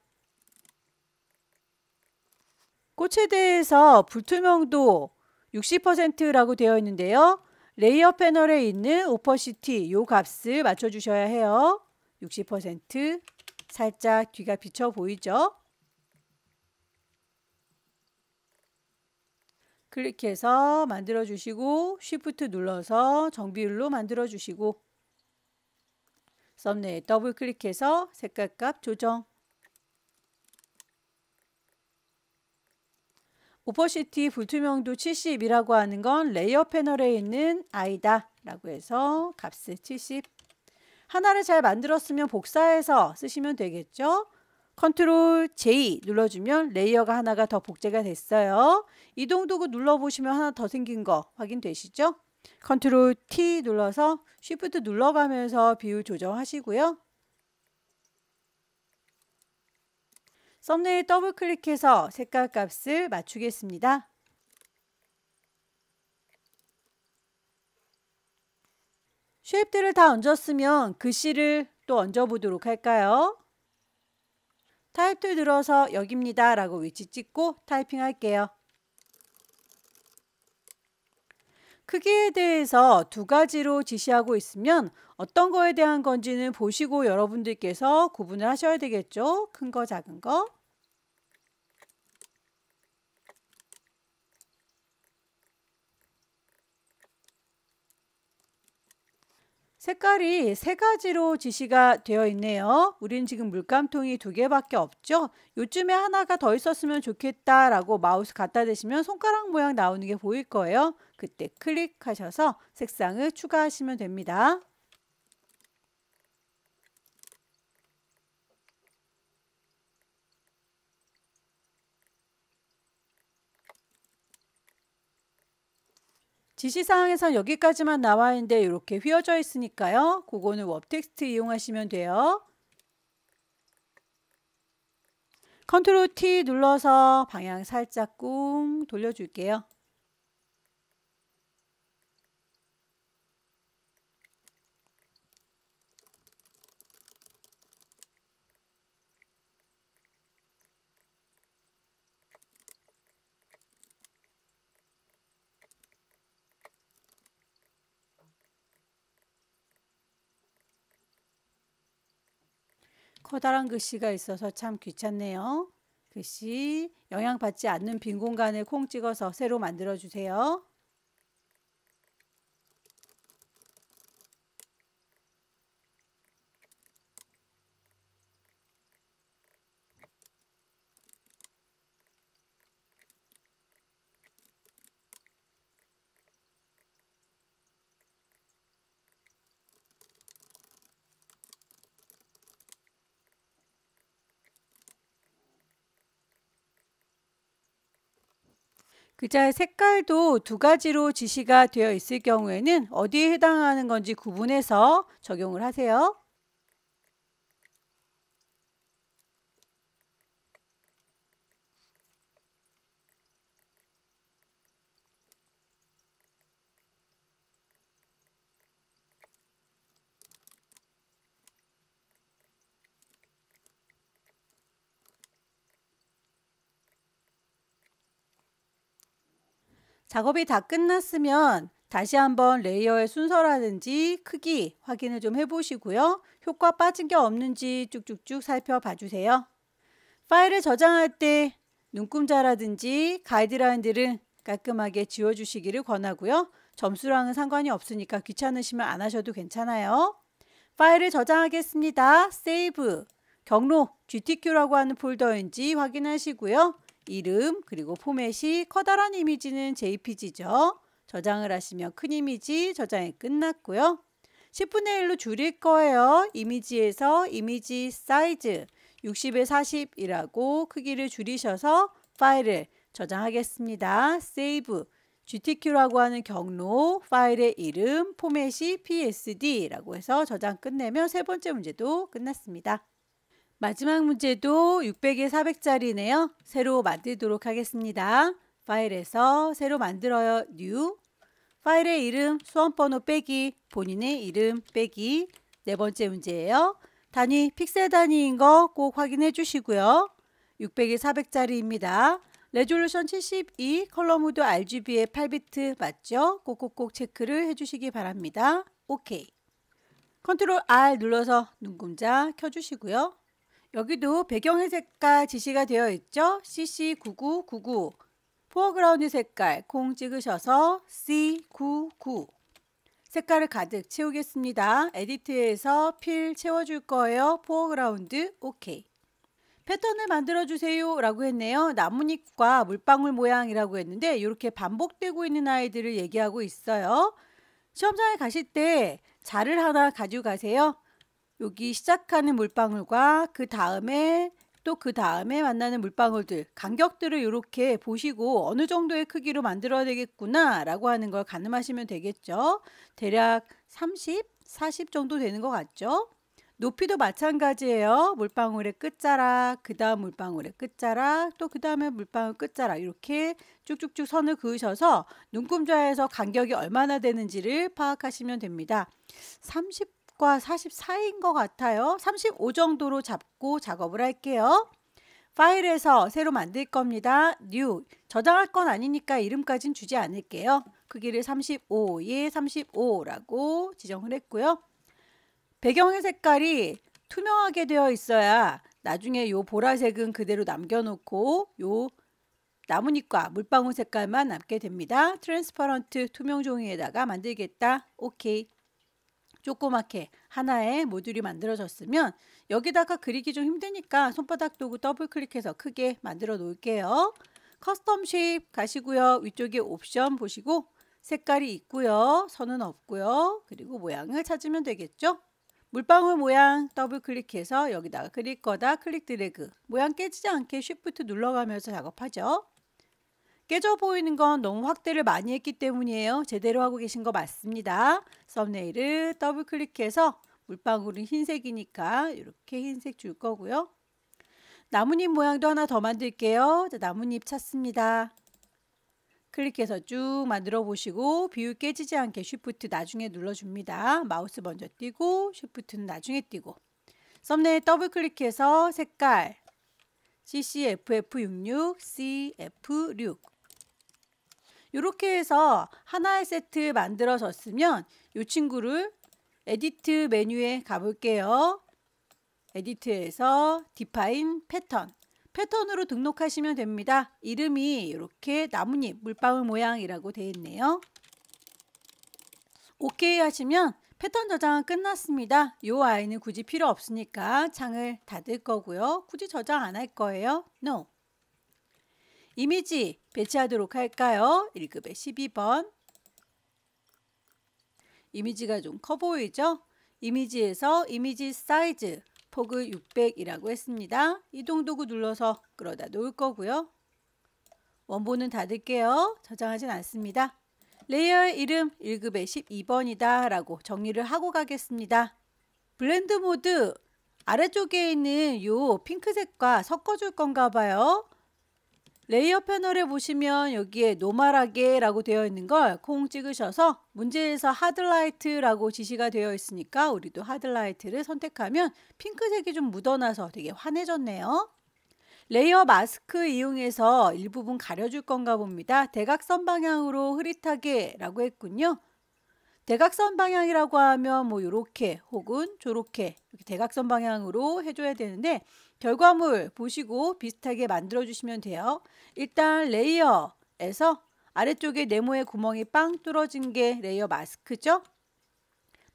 꽃에 대해서 불투명도 60%라고 되어 있는데요. 레이어 패널에 있는 오퍼시티 요 값을 맞춰주셔야 해요. 60% 살짝 뒤가 비쳐 보이죠? 클릭해서 만들어 주시고 Shift 눌러서 정비율로 만들어 주시고 썸네일 더블 클릭해서 색깔값 조정. 오퍼시티 불투명도 70이라고 하는 건 레이어 패널에 있는 I다 라고 해서 값을 70. 하나를 잘 만들었으면 복사해서 쓰시면 되겠죠. 컨트롤 J 눌러주면 레이어가 하나가 더 복제가 됐어요. 이동 도구 눌러보시면 하나 더 생긴 거 확인되시죠? 컨트롤 T 눌러서 Shift 눌러가면서 비율 조정하시고요. 썸네일 더블 클릭해서 색깔 값을 맞추겠습니다. 쉐입들을 다 얹었으면 글씨를 또 얹어보도록 할까요? 타입 툴 들어서 여기입니다 라고 위치 찍고 타이핑 할게요. 크기에 대해서 두 가지로 지시하고 있으면 어떤 거에 대한 건지는 보시고 여러분들께서 구분을 하셔야 되겠죠. 큰 거, 작은 거. 색깔이 세 가지로 지시가 되어 있네요. 우린 지금 물감통이 두 개밖에 없죠. 요쯤에 하나가 더 있었으면 좋겠다라고 마우스 갖다 대시면 손가락 모양 나오는 게 보일 거예요. 그때 클릭하셔서 색상을 추가하시면 됩니다. 지시사항에선 여기까지만 나와 있는데 이렇게 휘어져 있으니까요. 그거는 웹 텍스트 이용하시면 돼요. 컨트롤 T 눌러서 방향 살짝 꾹 돌려줄게요. 커다란 글씨가 있어서 참 귀찮네요. 글씨 영향받지 않는 빈 공간에 콩 찍어서 새로 만들어 주세요. 글자의 색깔도 두 가지로 지시가 되어 있을 경우에는 어디에 해당하는 건지 구분해서 적용을 하세요. 작업이 다 끝났으면 다시 한번 레이어의 순서라든지 크기 확인을 좀 해보시고요. 효과 빠진 게 없는지 쭉쭉쭉 살펴봐 주세요. 파일을 저장할 때 눈금자라든지 가이드라인들은 깔끔하게 지워주시기를 권하고요. 점수랑은 상관이 없으니까 귀찮으시면 안 하셔도 괜찮아요. 파일을 저장하겠습니다. 세이브, 경로 GTQ라고 하는 폴더인지 확인하시고요. 이름 그리고 포맷이 커다란 이미지는 JPG죠. 저장을 하시면 큰 이미지 저장이 끝났고요. 10분의 1로 줄일 거예요. 이미지에서 이미지 사이즈 60에 40이라고 크기를 줄이셔서 파일을 저장하겠습니다. 세이브 GTQ라고 하는 경로, 파일의 이름, 포맷이 PSD라고 해서 저장 끝내면 세 번째 문제도 끝났습니다. 마지막 문제도 600에 400짜리네요. 새로 만들도록 하겠습니다. 파일에서 새로 만들어요. New. 파일의 이름, 수험번호 빼기, 본인의 이름 빼기. 네 번째 문제예요. 단위, 픽셀 단위인 거 꼭 확인해 주시고요. 600에 400짜리입니다. 레졸루션 72, 컬러 모드 RGB의 8비트 맞죠? 꼭꼭꼭 체크를 해주시기 바랍니다. 오케이. 컨트롤 R 눌러서 눈금자 켜주시고요. 여기도 배경의 색깔 지시가 되어 있죠? CC9999 포어그라운드 색깔 콩 찍으셔서 C99 색깔을 가득 채우겠습니다. 에디트에서 필 채워줄 거예요. 포어그라운드 오케이. 패턴을 만들어 주세요 라고 했네요. 나뭇잎과 물방울 모양이라고 했는데 이렇게 반복되고 있는 아이들을 얘기하고 있어요. 시험장에 가실 때 자를 하나 가지고 가세요. 여기 시작하는 물방울과 그 다음에 또 그 다음에 만나는 물방울들 간격들을 이렇게 보시고 어느 정도의 크기로 만들어야 되겠구나 라고 하는 걸 가늠하시면 되겠죠. 대략 30, 40 정도 되는 것 같죠. 높이도 마찬가지예요. 물방울의 끝자락, 그 다음 물방울의 끝자락, 또 그 다음에 물방울 끝자락 이렇게 쭉쭉쭉 선을 그으셔서 눈금자에서 간격이 얼마나 되는지를 파악하시면 됩니다. 30과 40 사이인 것 같아요. 35 정도로 잡고 작업을 할게요. 파일에서 새로 만들 겁니다. New. 저장할 건 아니니까 이름까지는 주지 않을게요. 크기를 35에 35라고 지정을 했고요. 배경의 색깔이 투명하게 되어 있어야 나중에 요 보라색은 그대로 남겨놓고 요 나뭇잎과 물방울 색깔만 남게 됩니다. 트랜스퍼런트 투명 종이에다가 만들겠다. 오케이. 조그맣게 하나의 모듈이 만들어졌으면 여기다가 그리기 좀 힘드니까 손바닥 도구 더블 클릭해서 크게 만들어 놓을게요. 커스텀 쉐입 가시고요. 위쪽에 옵션 보시고 색깔이 있고요. 선은 없고요. 그리고 모양을 찾으면 되겠죠. 물방울 모양 더블 클릭해서 여기다가 그릴 거다 클릭 드래그. 모양 깨지지 않게 쉬프트 눌러가면서 작업하죠. 깨져 보이는 건 너무 확대를 많이 했기 때문이에요. 제대로 하고 계신 거 맞습니다. 썸네일을 더블 클릭해서 물방울은 흰색이니까 이렇게 흰색 줄 거고요. 나뭇잎 모양도 하나 더 만들게요. 자, 나뭇잎 찾습니다. 클릭해서 쭉 만들어 보시고 비율 깨지지 않게 쉬프트 나중에 눌러줍니다. 마우스 먼저 띄고 쉬프트는 나중에 띄고 썸네일 더블 클릭해서 색깔 CCFF66, CF6 이렇게 해서 하나의 세트 만들어졌으면 이 친구를 에디트 메뉴에 가볼게요. 에디트에서 디파인 패턴 패턴으로 등록하시면 됩니다. 이름이 이렇게 나뭇잎 물방울 모양이라고 되어 있네요. 오케이 하시면 패턴 저장은 끝났습니다. 이 아이는 굳이 필요 없으니까 창을 닫을 거고요. 굳이 저장 안 할 거예요. No. 이미지 배치하도록 할까요? 1급에 12번. 이미지가 좀 커 보이죠? 이미지에서 이미지 사이즈 폭을 600이라고 했습니다. 이동 도구 눌러서 끌어다 놓을 거고요. 원본은 닫을게요. 저장하진 않습니다. 레이어의 이름 1급에 12번이다 라고 정리를 하고 가겠습니다. 블렌드 모드 아래쪽에 있는 요 핑크색과 섞어줄 건가 봐요. 레이어 패널에 보시면 여기에 노멀하게 라고 되어 있는 걸 콩 찍으셔서 문제에서 하드라이트라고 지시가 되어 있으니까 우리도 하드라이트를 선택하면 핑크색이 좀 묻어나서 되게 환해졌네요. 레이어 마스크 이용해서 일부분 가려줄 건가 봅니다. 대각선 방향으로 흐릿하게 라고 했군요. 대각선 방향이라고 하면 뭐 요렇게 혹은 저렇게 이렇게 대각선 방향으로 해줘야 되는데 결과물 보시고 비슷하게 만들어 주시면 돼요. 일단 레이어에서 아래쪽에 네모의 구멍이 빵 뚫어진 게 레이어 마스크죠.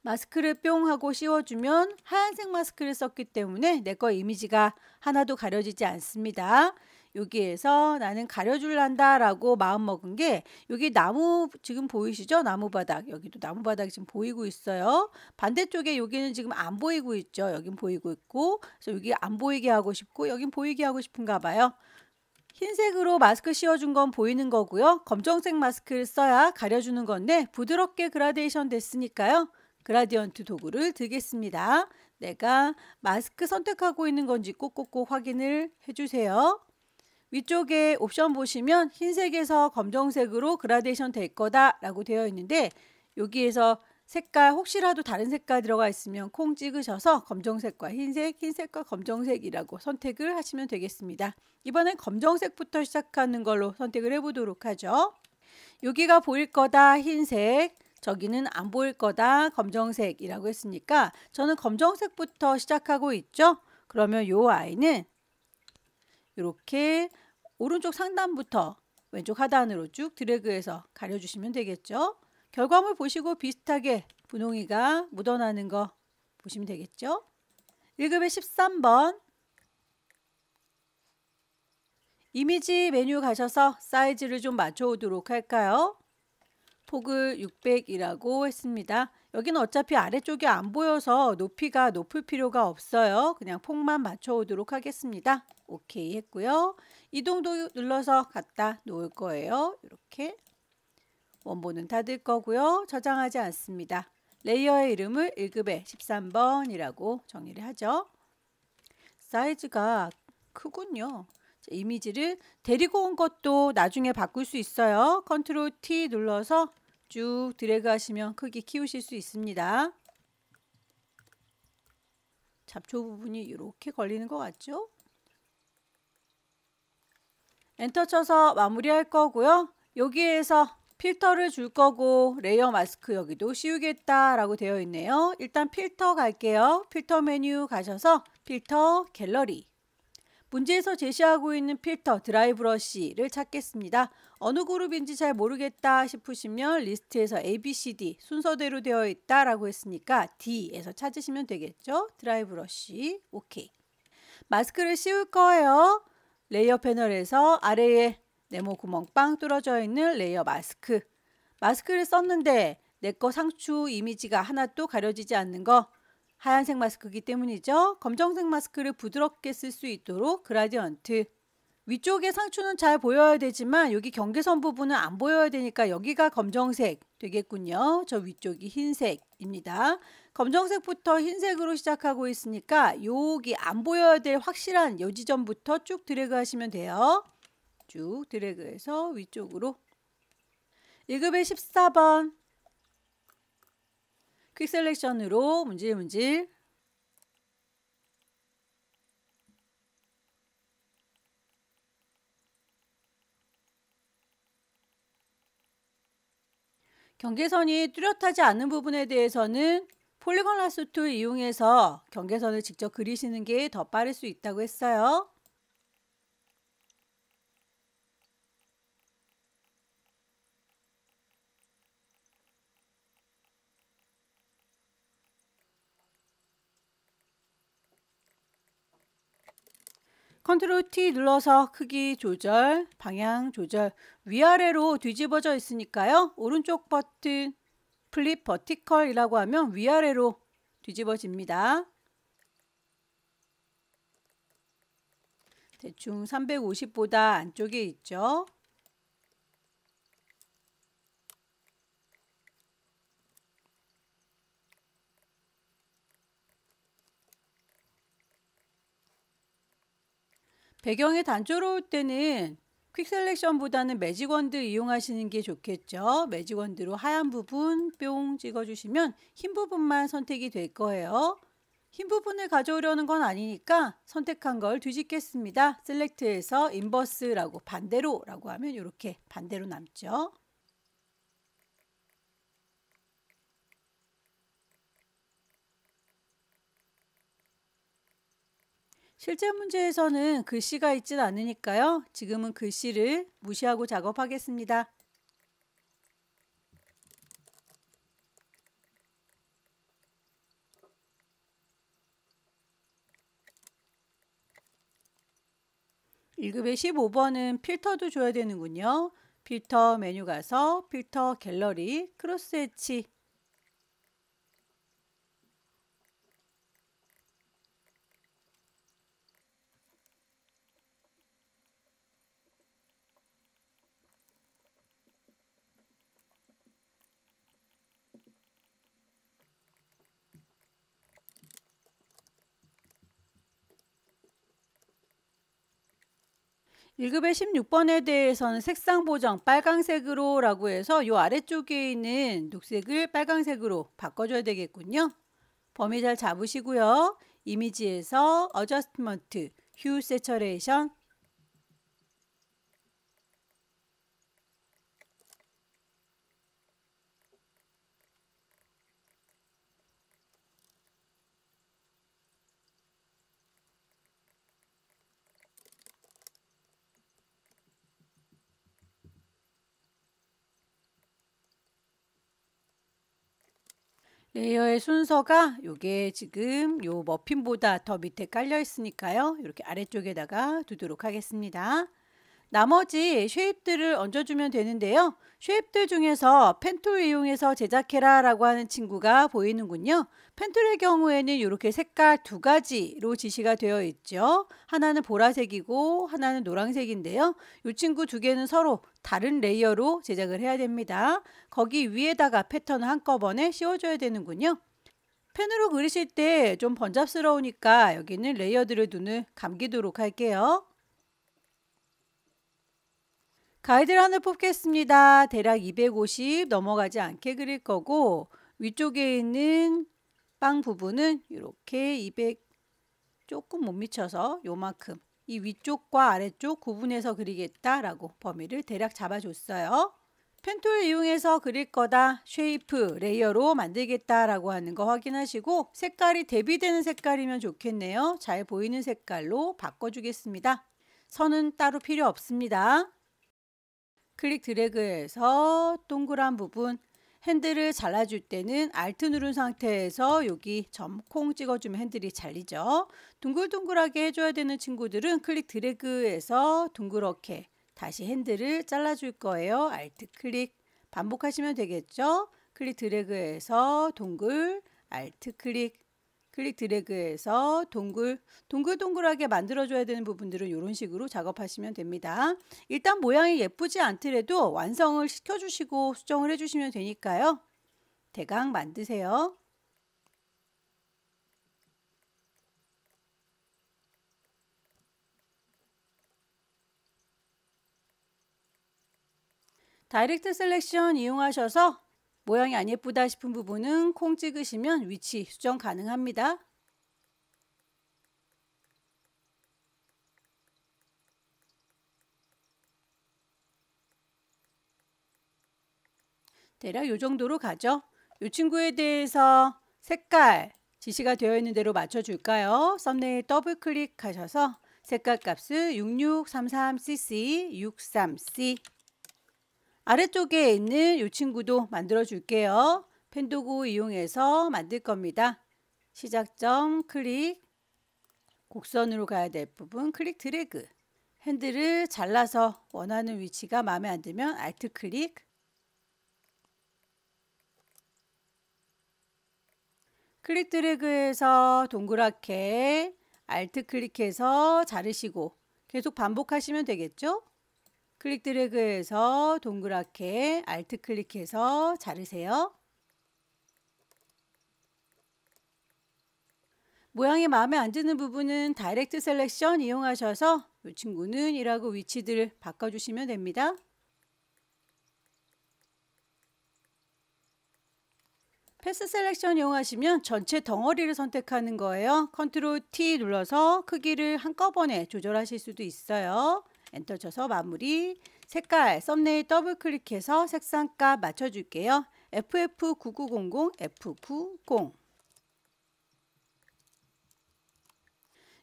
마스크를 뿅 하고 씌워주면 하얀색 마스크를 썼기 때문에 내 거 이미지가 하나도 가려지지 않습니다. 여기에서 나는 가려줄란다 라고 마음먹은 게 여기 나무 지금 보이시죠? 나무바닥. 여기도 나무바닥이 지금 보이고 있어요. 반대쪽에 여기는 지금 안 보이고 있죠. 여긴 보이고 있고. 그래서 여기 안 보이게 하고 싶고 여긴 보이게 하고 싶은가 봐요. 흰색으로 마스크 씌워준 건 보이는 거고요. 검정색 마스크를 써야 가려주는 건데 부드럽게 그라데이션 됐으니까요. 그라디언트 도구를 들겠습니다. 내가 마스크 선택하고 있는 건지 꼭꼭꼭 확인을 해주세요. 위쪽에 옵션 보시면 흰색에서 검정색으로 그라데이션 될 거다 라고 되어 있는데 여기에서 색깔 혹시라도 다른 색깔 들어가 있으면 콩 찍으셔서 검정색과 흰색, 흰색과 검정색이라고 선택을 하시면 되겠습니다. 이번엔 검정색부터 시작하는 걸로 선택을 해보도록 하죠. 여기가 보일 거다 흰색, 저기는 안 보일 거다 검정색이라고 했으니까 저는 검정색부터 시작하고 있죠. 그러면 이 아이는 이렇게 오른쪽 상단부터 왼쪽 하단으로 쭉 드래그해서 가려주시면 되겠죠. 결과물 보시고 비슷하게 분홍이가 묻어나는 거 보시면 되겠죠. 1급의 13번 이미지 메뉴 가셔서 사이즈를 좀 맞춰오도록 할까요? 폭을 600이라고 했습니다. 여기는 어차피 아래쪽이 안 보여서 높이가 높을 필요가 없어요. 그냥 폭만 맞춰오도록 하겠습니다. 오케이 했고요. 이동도 눌러서 갖다 놓을 거예요. 이렇게 원본은 닫을 거고요. 저장하지 않습니다. 레이어의 이름을 1급의 13번이라고 정의를 하죠. 사이즈가 크군요. 이미지를 데리고 온 것도 나중에 바꿀 수 있어요. 컨트롤 T 눌러서 쭉 드래그 하시면 크기 키우실 수 있습니다. 잡초 부분이 이렇게 걸리는 것 같죠? 엔터 쳐서 마무리할 거고요. 여기에서 필터를 줄 거고 레이어 마스크 여기도 씌우겠다 라고 되어 있네요. 일단 필터 갈게요. 필터 메뉴 가셔서 필터 갤러리 문제에서 제시하고 있는 필터 드라이 브러쉬를 찾겠습니다. 어느 그룹인지 잘 모르겠다 싶으시면 리스트에서 ABCD 순서대로 되어 있다 라고 했으니까 D에서 찾으시면 되겠죠. 드라이 브러쉬 오케이. 마스크를 씌울 거예요. 레이어 패널에서 아래에 네모 구멍 빵 뚫어져 있는 레이어 마스크. 마스크를 썼는데 내 거 상추 이미지가 하나도 가려지지 않는 거 하얀색 마스크이기 때문이죠. 검정색 마스크를 부드럽게 쓸 수 있도록 그라디언트. 위쪽에 상추는 잘 보여야 되지만 여기 경계선 부분은 안 보여야 되니까 여기가 검정색 되겠군요. 저 위쪽이 흰색입니다. 검정색부터 흰색으로 시작하고 있으니까 여기 안 보여야 될 확실한 요 지점부터 쭉 드래그 하시면 돼요. 쭉 드래그해서 위쪽으로 1급의 14번 퀵 셀렉션으로 문질문질 경계선이 뚜렷하지 않은 부분에 대해서는 폴리곤 라sso 툴 이용해서 경계선을 직접 그리시는 게 더 빠를 수 있다고 했어요. 컨트롤 T 눌러서 크기 조절, 방향 조절, 위아래로 뒤집어져 있으니까요. 오른쪽 버튼 플립 버티컬이라고 하면 위아래로 뒤집어집니다. 대충 350보다 안쪽에 있죠. 배경이 단조로울 때는 퀵 셀렉션보다는 매직 원드 이용하시는 게 좋겠죠. 매직 원드로 하얀 부분 뿅 찍어주시면 흰 부분만 선택이 될 거예요. 흰 부분을 가져오려는 건 아니니까 선택한 걸 뒤집겠습니다. 셀렉트에서 인버스라고 반대로라고 하면 이렇게 반대로 남죠. 실제 문제에서는 글씨가 있진 않으니까요. 지금은 글씨를 무시하고 작업하겠습니다. 1급의 15번은 필터도 줘야 되는군요. 필터 메뉴 가서 필터 갤러리 크로스 해치. 일급의 16번에 대해서는 색상 보정 빨강색으로 라고 해서 이 아래쪽에 있는 녹색을 빨강색으로 바꿔줘야 되겠군요. 범위 잘 잡으시고요. 이미지에서 어저스트먼트, 휴 세처레이션. 레이어의 순서가 요게 지금 요 머핀보다 더 밑에 깔려 있으니까요. 이렇게 아래쪽에다가 두도록 하겠습니다. 나머지 쉐입들을 얹어주면 되는데요. 쉐입들 중에서 펜툴 이용해서 제작해라 라고 하는 친구가 보이는군요. 펜툴의 경우에는 이렇게 색깔 두 가지로 지시가 되어 있죠. 하나는 보라색이고 하나는 노란색인데요. 이 친구 두 개는 서로 다른 레이어로 제작을 해야 됩니다. 거기 위에다가 패턴을 한꺼번에 씌워줘야 되는군요. 펜으로 그리실 때 좀 번잡스러우니까 여기는 레이어들을 눈을 감기도록 할게요. 가이드를 하나 뽑겠습니다. 대략 250 넘어가지 않게 그릴 거고 위쪽에 있는 빵 부분은 이렇게 200 조금 못 미쳐서 요만큼 이 위쪽과 아래쪽 구분해서 그리겠다라고 범위를 대략 잡아줬어요. 펜툴 이용해서 그릴 거다 쉐이프 레이어로 만들겠다라고 하는 거 확인하시고 색깔이 대비되는 색깔이면 좋겠네요. 잘 보이는 색깔로 바꿔주겠습니다. 선은 따로 필요 없습니다. 클릭 드래그해서 동그란 부분 핸들을 잘라줄 때는 Alt 누른 상태에서 여기 점 콩 찍어주면 핸들이 잘리죠. 둥글둥글하게 해줘야 되는 친구들은 클릭 드래그해서 둥그렇게 다시 핸들을 잘라줄 거예요. Alt 클릭 반복하시면 되겠죠. 클릭 드래그해서 동글 Alt 클릭 클릭 드래그해서 동글동글하게 만들어줘야 되는 부분들은 이런 식으로 작업하시면 됩니다. 일단 모양이 예쁘지 않더라도 완성을 시켜주시고 수정을 해주시면 되니까요. 대강 만드세요. 다이렉트 셀렉션 이용하셔서 모양이 안 예쁘다 싶은 부분은 콩 찍으시면 위치 수정 가능합니다. 대략 이 정도로 가죠. 이 친구에 대해서 색깔 지시가 되어 있는 대로 맞춰줄까요? 썸네일 더블 클릭하셔서 색깔 값을 6633cc 63C 아래쪽에 있는 이 친구도 만들어 줄게요. 펜도구 이용해서 만들 겁니다. 시작점 클릭, 곡선으로 가야 될 부분 클릭 드래그, 핸들을 잘라서 원하는 위치가 마음에 안 들면 Alt 클릭, 클릭 드래그해서 동그랗게 Alt 클릭해서 자르시고 계속 반복하시면 되겠죠? 클릭 드래그해서 동그랗게 Alt 클릭해서 자르세요. 모양이 마음에 안 드는 부분은 다이렉트 셀렉션 이용하셔서 이 친구는 이라고 위치들을 바꿔주시면 됩니다. 패스 셀렉션 이용하시면 전체 덩어리를 선택하는 거예요. 컨트롤 T 눌러서 크기를 한꺼번에 조절하실 수도 있어요. 엔터 쳐서 마무리. 색깔 썸네일 더블 클릭해서 색상값 맞춰줄게요. FF9900 F90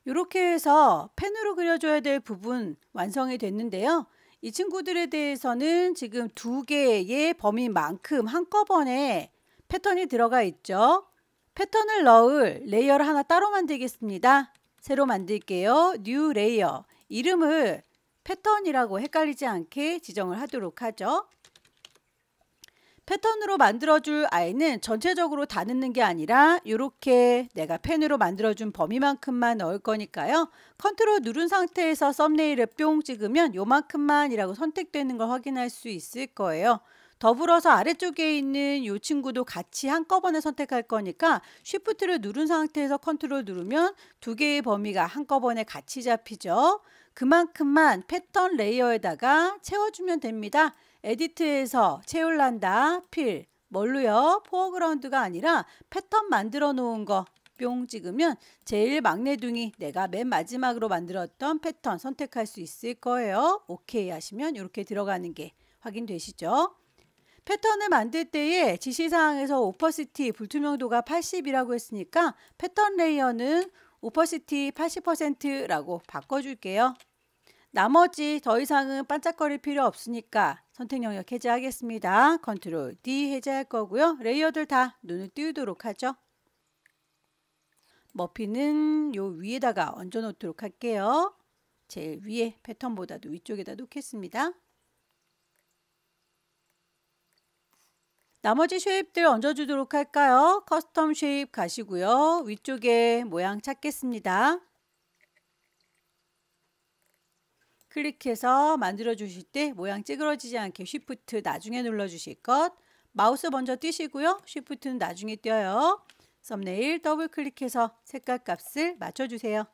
이렇게 해서 펜으로 그려줘야 될 부분 완성이 됐는데요. 이 친구들에 대해서는 지금 두 개의 범위만큼 한꺼번에 패턴이 들어가 있죠. 패턴을 넣을 레이어를 하나 따로 만들겠습니다. 새로 만들게요. 뉴 레이어 이름을 패턴이라고 헷갈리지 않게 지정을 하도록 하죠. 패턴으로 만들어줄 아이는 전체적으로 다 넣는 게 아니라 이렇게 내가 펜으로 만들어준 범위만큼만 넣을 거니까요. 컨트롤 누른 상태에서 썸네일을 뿅 찍으면 요만큼만이라고 선택되는 걸 확인할 수 있을 거예요. 더불어서 아래쪽에 있는 이 친구도 같이 한꺼번에 선택할 거니까 쉬프트를 누른 상태에서 컨트롤 누르면 두 개의 범위가 한꺼번에 같이 잡히죠. 그만큼만 패턴 레이어에다가 채워주면 됩니다. 에디트에서 채울란다, 필, 뭘로요? 포어그라운드가 아니라 패턴 만들어 놓은 거 뿅 찍으면 제일 막내둥이 내가 맨 마지막으로 만들었던 패턴 선택할 수 있을 거예요. 오케이 하시면 이렇게 들어가는 게 확인되시죠? 패턴을 만들 때에 지시사항에서 오퍼시티 불투명도가 80이라고 했으니까 패턴 레이어는 오퍼시티 80%라고 바꿔줄게요. 나머지 더 이상은 반짝거릴 필요 없으니까 선택 영역 해제하겠습니다. 컨트롤 D 해제할 거고요. 레이어들 다 눈을 띄우도록 하죠. 머피는 요 위에다가 얹어 놓도록 할게요. 제일 위에 패턴보다도 위쪽에다 놓겠습니다. 나머지 쉐입들 얹어주도록 할까요? 커스텀 쉐입 가시고요. 위쪽에 모양 찾겠습니다. 클릭해서 만들어 주실 때 모양 찌그러지지 않게 쉬프트 나중에 눌러 주실 것. 마우스 먼저 띄시고요. 쉬프트는 나중에 띄어요. 썸네일 더블 클릭해서 색깔 값을 맞춰 주세요.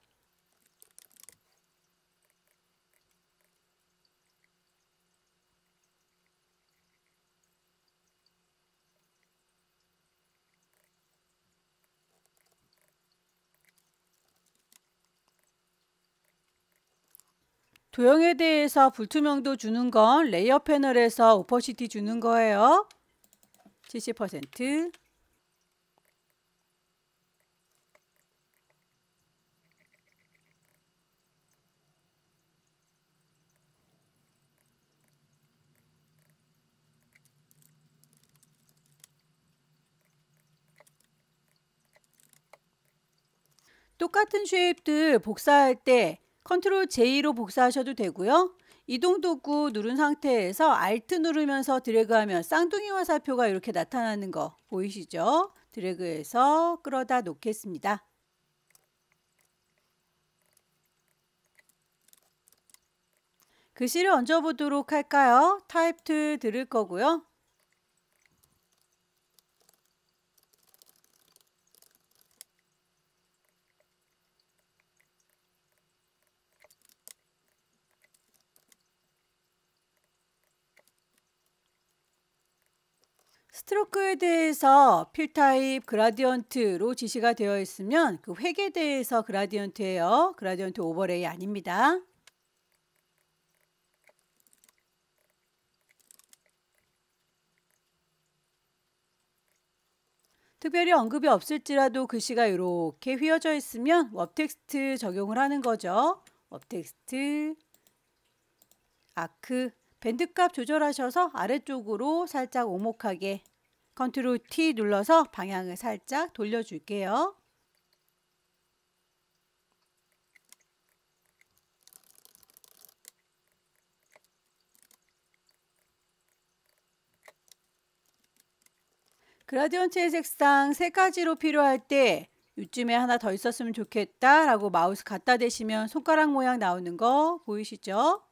도형에 대해서 불투명도 주는 건 레이어 패널에서 오퍼시티 주는 거예요. 70%. 똑같은 쉐입들 복사할 때 컨트롤 J로 복사하셔도 되고요. 이동 도구 누른 상태에서 Alt 누르면서 드래그하면 쌍둥이 화살표가 이렇게 나타나는 거 보이시죠? 드래그해서 끌어다 놓겠습니다. 글씨를 얹어 보도록 할까요? 타입 툴 들을 거고요. 스트로크에 대해서 필 타입 그라디언트로 지시가 되어 있으면 그 획에 대해서 그라디언트예요. 그라디언트 오버레이 아닙니다. 특별히 언급이 없을지라도 글씨가 이렇게 휘어져 있으면 웹 텍스트 적용을 하는 거죠. 웹 텍스트, 아크, 밴드 값 조절하셔서 아래쪽으로 살짝 오목하게 컨트롤 T 눌러서 방향을 살짝 돌려줄게요. 그라디언트의 색상 세 가지로 필요할 때 이쯤에 하나 더 있었으면 좋겠다 라고 마우스 갖다 대시면 손가락 모양 나오는 거 보이시죠?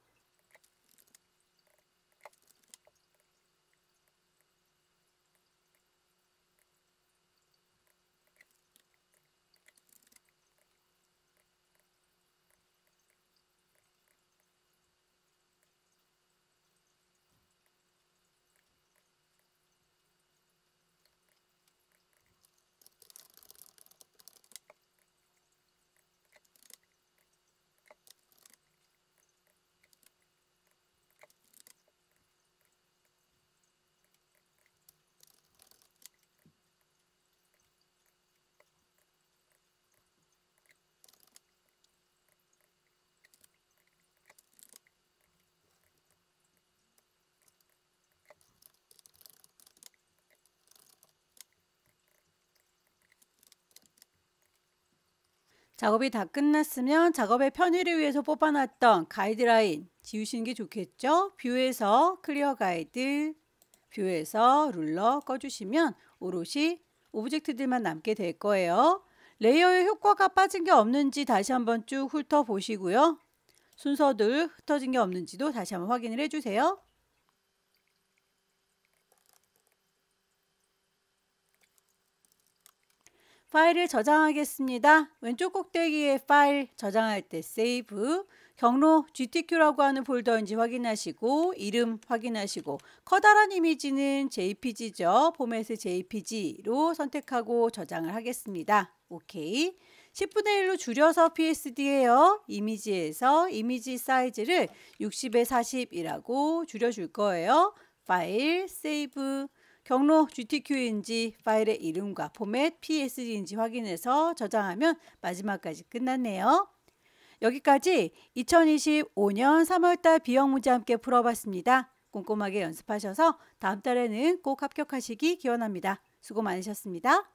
작업이 다 끝났으면 작업의 편의를 위해서 뽑아놨던 가이드라인 지우시는 게 좋겠죠? 뷰에서 클리어 가이드, 뷰에서 룰러 꺼주시면 오롯이 오브젝트들만 남게 될 거예요. 레이어의 효과가 빠진 게 없는지 다시 한번 쭉 훑어보시고요. 순서들 흩어진 게 없는지도 다시 한번 확인을 해주세요. 파일을 저장하겠습니다. 왼쪽 꼭대기에 파일 저장할 때 세이브, 경로 GTQ라고 하는 폴더인지 확인하시고 이름 확인하시고 커다란 이미지는 JPG죠. 포맷을 JPG로 선택하고 저장을 하겠습니다. 오케이. 10분의 1로 줄여서 PSD예요. 이미지에서 이미지 사이즈를 60에 40이라고 줄여줄 거예요. 파일, 세이브, 경로 GTQ인지 파일의 이름과 포맷 PSD인지 확인해서 저장하면 마지막까지 끝났네요. 여기까지 2025년 3월달 B형 문제 함께 풀어봤습니다. 꼼꼼하게 연습하셔서 다음 달에는 꼭 합격하시기 기원합니다. 수고 많으셨습니다.